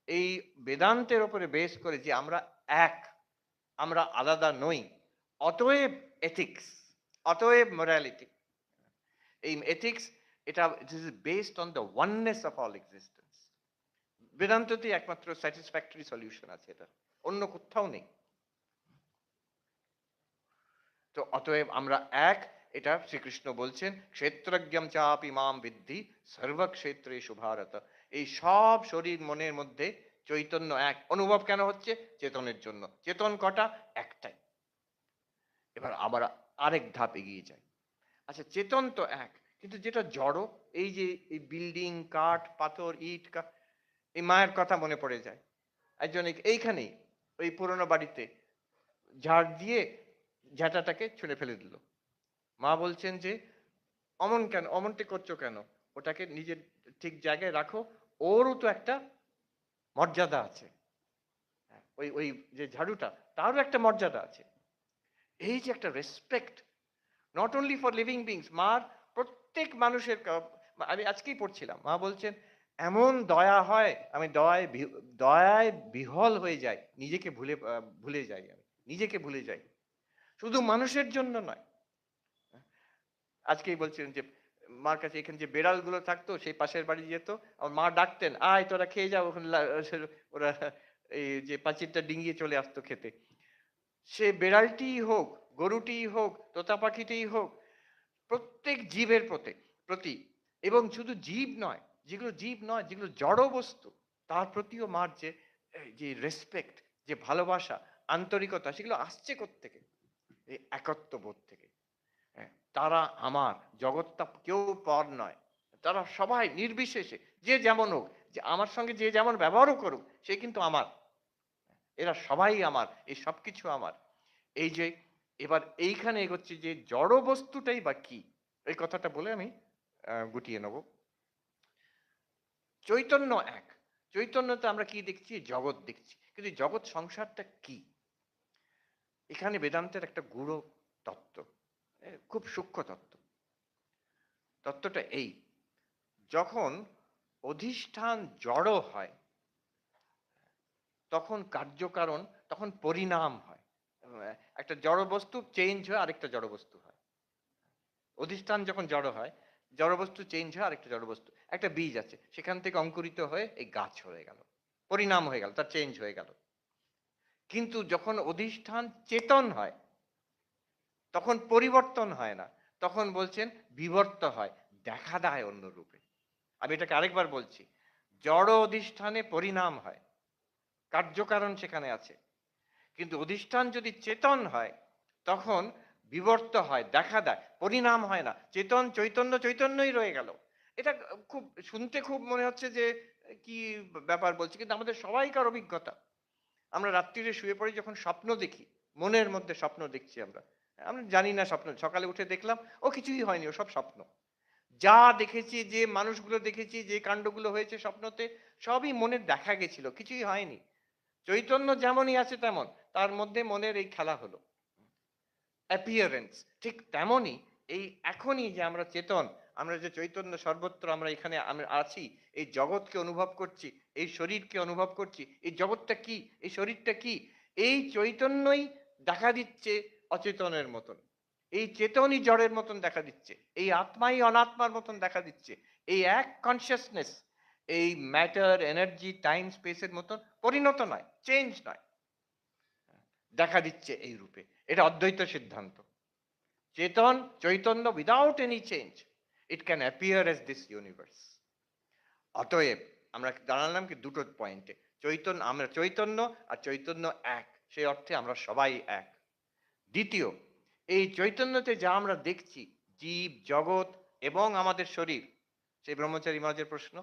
Speaker 2: এই বেদান্তের উপরে বেস করে যে আমরা এক, আমরা আলাদা নই, অতএব এথিক্স, অতএব মোরালিটি। এই এথিক্স, এটা is based on the oneness of all existence. বেদান্ততে একমাত্র স্যাটিসফ্যাক্টরি সলিউশন আছে, এটা অন্য কোথাও নেই। তো অতএব আমরা এক, এটা শ্রীকৃষ্ণ বলছেন, ক্ষেত্রজ্ঞম চাপি মাম বিদ্ধি সর্বক্ষেত্রেষু ভারত। এই সব শরীর মনের মধ্যে চৈতন্য এক। অনুভব কেন হচ্ছে? চেতনের জন্য। চেতন কটা? একটাই। এবার আবার আরেক ধাপ এগিয়ে যায়। আচ্ছা, চেতন তো এক, কিন্তু যেটা জড়, এই যে এই বিল্ডিং, কাঠ, পাথর, ইট, এই মায়ের কথা মনে পড়ে যায়। একজন এইখানেই ওই পুরোনো বাড়িতে ঝাড় দিয়ে ঝাঁটাটাকে ছুঁড়ে ফেলে দিল। মা বলছেন যে, অমন কেন, অমনটি করছো কেন, ওটাকে নিজের ঠিক জায়গায় রাখো, ওরও তো একটা মর্যাদা আছে। ওই ওই যে ঝাড়ুটা, তারও একটা মর্যাদা আছে। এই যে একটা respect, not only for living beings, মার প্রত্যেক মানুষের আমি আজকেই পড়ছিলাম, মা বলছেন এমন দয়া হয়, আমি দয়ায় বিহল হয়ে যাই, নিজেকে ভুলে যাই, আমি নিজেকে ভুলে যাই, শুধু মানুষের জন্য নয়। আজকেই বলছিলেন যে মার কাছে এখানে যে বেড়ালগুলো থাকতো, সেই পাশের বাড়ি যেত, আমার মা ডাকতেন, আয় তোরা খেয়ে যাও, ওখানে ওরা এই যে পাঁচিলটা ডিঙিয়ে চলে আসতো খেতে, সে বেড়ালটিই হোক, গরুটিই হোক, তোতা পাখিটিই হোক, প্রত্যেক জীবের প্রতি, এবং শুধু জীব নয়, যেগুলো জীব নয়, যেগুলো জড় বস্তু, তার প্রতিও মার যে যে রেসপেক্ট, যে ভালোবাসা, আন্তরিকতা, সেগুলো আসছে কোত্থেকে? এই একত্ববোধ থেকে। হ্যাঁ, তারা আমার, জগৎটা কেউ পর নয়, তারা সবাই নির্বিশেষে, যে যেমন হোক, যে আমার সঙ্গে যে যেমন ব্যবহারও করুক, সে কিন্তু আমার, এরা সবাই আমার, এই সব কিছু আমার। এই যে এবার এইখানে এগোচ্ছি যে জড় বস্তুটাই বা কি, এই কথাটা বলে আমি গুটিয়ে নেব। চৈতন্য এক, চৈতন্যতে আমরা কি দেখছি? জগৎ দেখছি, কিন্তু জগৎ সংসারটা কি? এখানে বেদান্তের একটা গূঢ় তত্ত্ব, খুব সূক্ষ্ম তত্ত্ব। তত্ত্বটা এই: যখন অধিষ্ঠান জড় হয়, তখন কার্যকারণ, তখন পরিণাম হয়। একটা জড় বস্তু চেঞ্জ হয়ে আরেকটা জড় বস্তু হয়। অধিষ্ঠান যখন জড় হয়, জড় বস্তু চেঞ্জ হয় আরেকটা জড় বস্তু। একটা বীজ আছে, সেখান থেকে অঙ্কুরিত হয়ে এই গাছ হয়ে গেল, পরিণাম হয়ে গেল, তার চেঞ্জ হয়ে গেল। কিন্তু যখন অধিষ্ঠান চেতন হয়, তখন পরিবর্তন হয় না, তখন বলছেন বিবর্ত হয়, দেখা দেয় অন্য রূপে। আমি এটাকে আরেকবার বলছি: জড় অধিষ্ঠানে পরিণাম হয়, কার্যকারণ সেখানে আছে। কিন্তু অধিষ্ঠান যদি চেতন হয়, তখন বিবর্ত হয়, দেখা দেয়, পরিণাম হয় না। চেতন চৈতন্য, চৈতন্যই রয়ে গেল। এটা খুব শুনতে খুব মনে হচ্ছে যে কি ব্যাপার বলছি, কিন্তু আমাদের সবাইকার অভিজ্ঞতা। আমরা রাত্রিরে শুয়ে পড়ি, যখন স্বপ্ন দেখি, মনের মধ্যে স্বপ্ন দেখছি আমরা, আমরা জানি না স্বপ্ন, সকালে উঠে দেখলাম ও কিছুই হয়নি, ও সব স্বপ্ন। যা দেখেছি, যে মানুষগুলো দেখেছি, যে কাণ্ডগুলো হয়েছে স্বপ্নতে, সবই মনের দেখা গেছিল, কিছুই হয়নি। চৈতন্য যেমনই আছে তেমন, তার মধ্যে মনের এই খেলা হলো, অ্যাপিয়ারেন্স। ঠিক তেমনই এই এখনই যে আমরা চেতন, আমরা যে চৈতন্য সর্বত্র, আমরা এখানে আমরা আছি, এই জগৎকে অনুভব করছি, এই শরীরকে অনুভব করছি। এই জগৎটা কি, এই শরীরটা কি? এই চৈতন্যই দেখা দিচ্ছে অচেতনের মতন, এই চেতনই জড়ের মতন দেখা দিচ্ছে, এই আত্মাই অনাত্মার মতন দেখা দিচ্ছে। এই এক কনসিয়াসনেস, এই ম্যাটার, এনার্জি, টাইম, স্পেসের মতন পরিণত নয়, চেঞ্জ নয়, দেখা দিচ্ছে এই রূপে। এটা অদ্বৈত সিদ্ধান্ত। চেতন, চৈতন্য, without any change, it can appear as this universe. অতএব আমরা দাঁড়ালাম কি দুটো পয়েন্টে: চৈতন্য, আমরা চৈতন্য, আর চৈতন্য এক, সেই অর্থে আমরা সবাই এক। দ্বিতীয়, এই চৈতন্যতে যা আমরা দেখছি, জীব জগৎ এবং আমাদের শরীর, সেই ব্রহ্মচারী মহারাজের প্রশ্ন,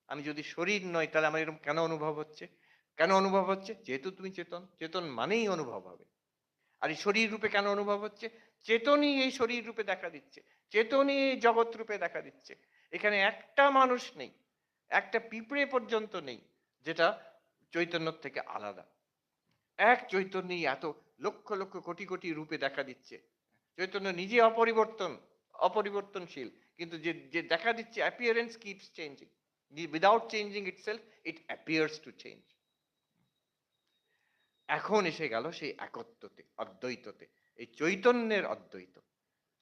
Speaker 2: আমি যদি শরীর নই, তাহলে আমার এরকম কেন অনুভব হচ্ছে? কেন অনুভব হচ্ছে? যেহেতু তুমি চেতন, চেতন মানেই অনুভব হবে। আর এই শরীর রূপে কেন অনুভব হচ্ছে? চেতনই এই শরীর রূপে দেখা দিচ্ছে, চেতনই এই জগৎ রূপে দেখা দিচ্ছে। এখানে একটা মানুষ নেই, একটা পিঁপড়ে পর্যন্ত নেই যেটা চৈতন্য থেকে আলাদা। এক চৈতন্যই এত লক্ষ লক্ষ কোটি কোটি রূপে দেখা দিচ্ছে। চৈতন্য নিজে অপরিবর্তনশীল, কিন্তু যে যে দেখা দিচ্ছে, appearance keeps changing, without changing itself, it appears to change. এখন এসে গেল সেই একত্বতে, অদ্বৈততে, এই চৈতন্যের অদ্বৈত।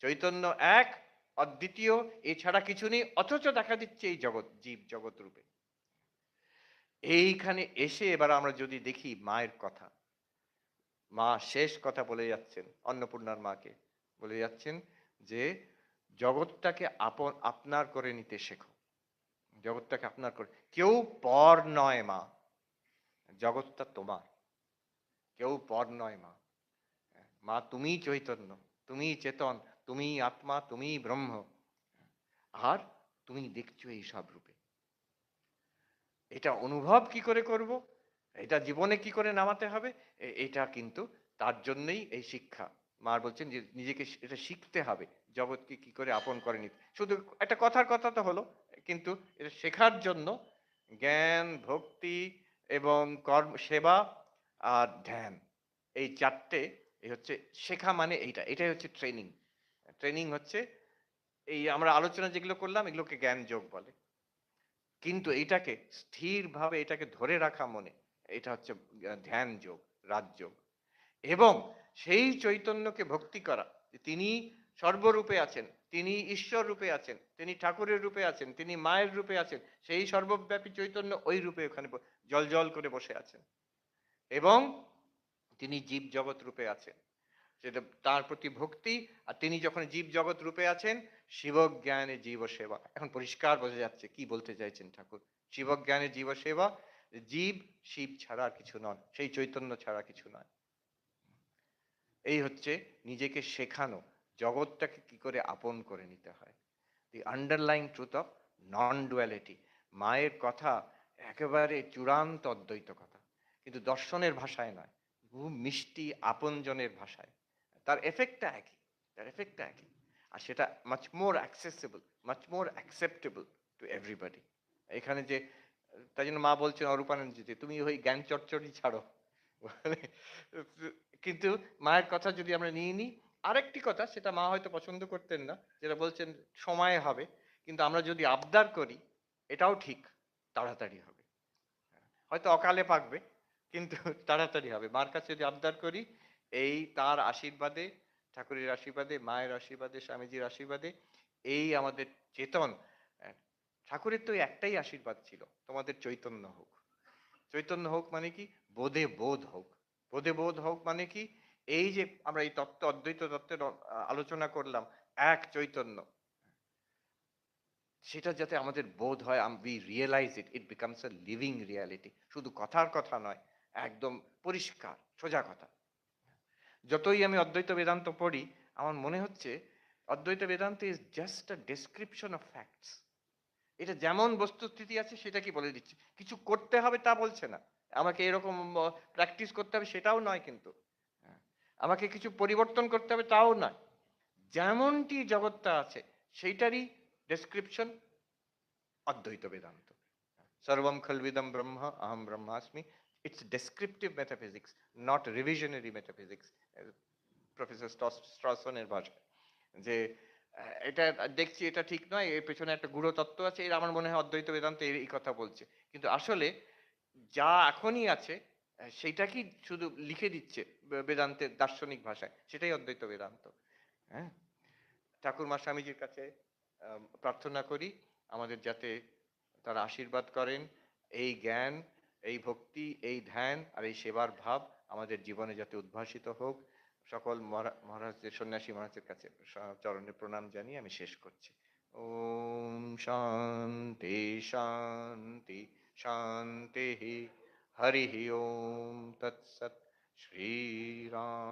Speaker 2: চৈতন্য এক, অদ্বিতীয়, এছাড়া কিছু নেই, অথচ দেখা দিচ্ছে এই জগৎ, জীব জগৎ রূপে। এইখানে এসে এবার আমরা যদি দেখি মায়ের কথা, মা শেষ কথা বলে যাচ্ছেন, অন্নপূর্ণার মাকে বলে যাচ্ছেন যে জগৎটাকে আপনার করে নিতে শেখো, জগৎটাকে আপনার করে, কেউ পর নয় মা, জগৎটা তোমার, কেউ পর নয় মা। মা তুমিই চৈতন্য, তুমিই চেতন, তুমিই আত্মা, তুমিই ব্রহ্ম, আর তুমি দেখছো এই সব রূপে। এটা অনুভব কি করে করব, এটা জীবনে কি করে নামাতে হবে, এটা কিন্তু তার জন্যই এই শিক্ষা। মা বলছেন যে নিজেকে এটা শিখতে হবে, জগৎকে কি করে আপন করে নিতে। শুধু একটা কথার কথা তো হলো, কিন্তু এটা শেখার জন্য জ্ঞান, ভক্তি এবং কর্ম, সেবা আর ধ্যান, এই চারটে, এই হচ্ছে শেখা, মানে এইটা, এটাই হচ্ছে ট্রেনিং। ট্রেনিং হচ্ছে এই আমরা আলোচনা যেগুলো করলাম, এগুলোকে জ্ঞান যোগ বলে। কিন্তু এটাকে স্থিরভাবে এটাকে ধরে রাখা, মনে, এটা হচ্ছে ধ্যান যোগ, রাজযোগ। এবং সেই চৈতন্যকে ভক্তি করা, তিনি সর্বরূপে আছেন, তিনি ঈশ্বর রূপে আছেন, তিনি ঠাকুরের রূপে আছেন, তিনি মায়ের রূপে আছেন, সেই সর্বব্যাপী চৈতন্য ওই রূপে ওখানে জল জল করে বসে আছেন। এবং তিনি জীব জগৎ রূপে আছেন, সেটা তার প্রতি ভক্তি। আর তিনি যখন জীব জগৎ রূপে আছেন, শিবজ্ঞানে জীব সেবা, এখন পরিষ্কার বোঝা যাচ্ছে কি বলতে চাইছেন ঠাকুর। শিবজ্ঞানে জীব সেবা, জীব শিব ছাড়া আর কিছু নন, সেই চৈতন্য ছাড়া কিছু নয়। এই হচ্ছে নিজেকে শেখানো, জগৎটাকে কি করে আপন করে নিতে হয়। The underlying truth of non duality. মায়ের কথা একেবারে চূড়ান্ত অদ্বৈত কথা, কিন্তু দর্শনের ভাষায় নয়, খুব মিষ্টি আপনজনের ভাষায়। তার এফেক্টটা একই, তার এফেক্টটা একই। আর সেটা much more accessible, much more acceptable to everybody. এখানে যে, তাই জন্য মা বলছেন অরূপানন্দজিতে, তুমি ওই জ্ঞান চচ্চড়ি ছাড়ো। মানে, কিন্তু মায়ের কথা যদি আমরা নিয়ে নিই, আরেকটি কথা, সেটা মা হয়তো পছন্দ করতেন না, যেটা বলছেন সময়ে হবে, কিন্তু আমরা যদি আবদার করি, এটাও ঠিক, তাড়াতাড়ি হবে। হয়তো অকালে পাকবে, কিন্তু তাড়াতাড়ি হবে। মার কাছে যদি আবদার করি, এই তার আশীর্বাদে, ঠাকুরের আশীর্বাদে, মায়ের আশীর্বাদে, স্বামীজির আশীর্বাদে, এই আমাদের চেতন। আহ, ঠাকুরের তো একটাই আশীর্বাদ ছিল, তোমাদের চৈতন্য হোক। চৈতন্য হোক মানে কি? বোধে বোধ হোক। বোধে বোধ হোক মানে কি? এই যে আমরা এই তত্ত্ব, অদ্বৈত তত্ত্বের আলোচনা করলাম, এক চৈতন্য, সেটা যাতে আমাদের বোধ হয়, we realise it, it becomes a living reality. শুধু কথার কথা নয়, একদম পরিষ্কার সোজা কথা। যতই আমি অদ্বৈত বেদান্ত পড়ি, আমার মনে হচ্ছে অদ্বৈত Vedanta is just a description of facts. এটা যেমন বস্তুস্থিতি আছে সেটা কি বলে দিচ্ছে, কিছু করতে হবে তা বলছে না। আমাকে এরকম প্র্যাকটিস করতে হবে সেটাও নয়, কিন্তু হ্যাঁ, আমাকে কিছু পরিবর্তন করতে হবে তাও নয়। যেমনটি জগৎটা আছে সেইটারই ডেসক্রিপশন অদ্বৈত বেদান্ত। সর্বম খলবিদম ব্রহ্ম আহম ব্রহ্মাস্মি। It's descriptive metaphysics, not revisionary metaphysics, professor স্ট্রসনের ভাষায়। যে এটা দেখছি এটা ঠিক নয়, এর পেছনে একটা গূঢ় তত্ত্ব আছে, এর আমার মনে হয় অদ্বৈত বেদান্ত এই কথা বলছে। কিন্তু আসলে যা এখনই আছে, সেইটাকেই শুধু লিখে দিচ্ছে বেদান্তের দার্শনিক ভাষায়, সেটাই অদ্বৈত বেদান্ত। হ্যাঁ, ঠাকুরমা স্বামীজির কাছে প্রার্থনা করি আমাদের যাতে তারা আশীর্বাদ করেন, এই জ্ঞান, এই ভক্তি, এই ধ্যান আর এই সেবার ভাব আমাদের জীবনে যাতে উদ্ভাসিত হোক। সকল মহারাজদের, সন্ন্যাসী মহারাজের কাছে চরণে প্রণাম জানিয়ে আমি শেষ করছি। ওম শান্তি শান্তি শান্তি। হরি ওম তৎসৎ। শ্রীরাম।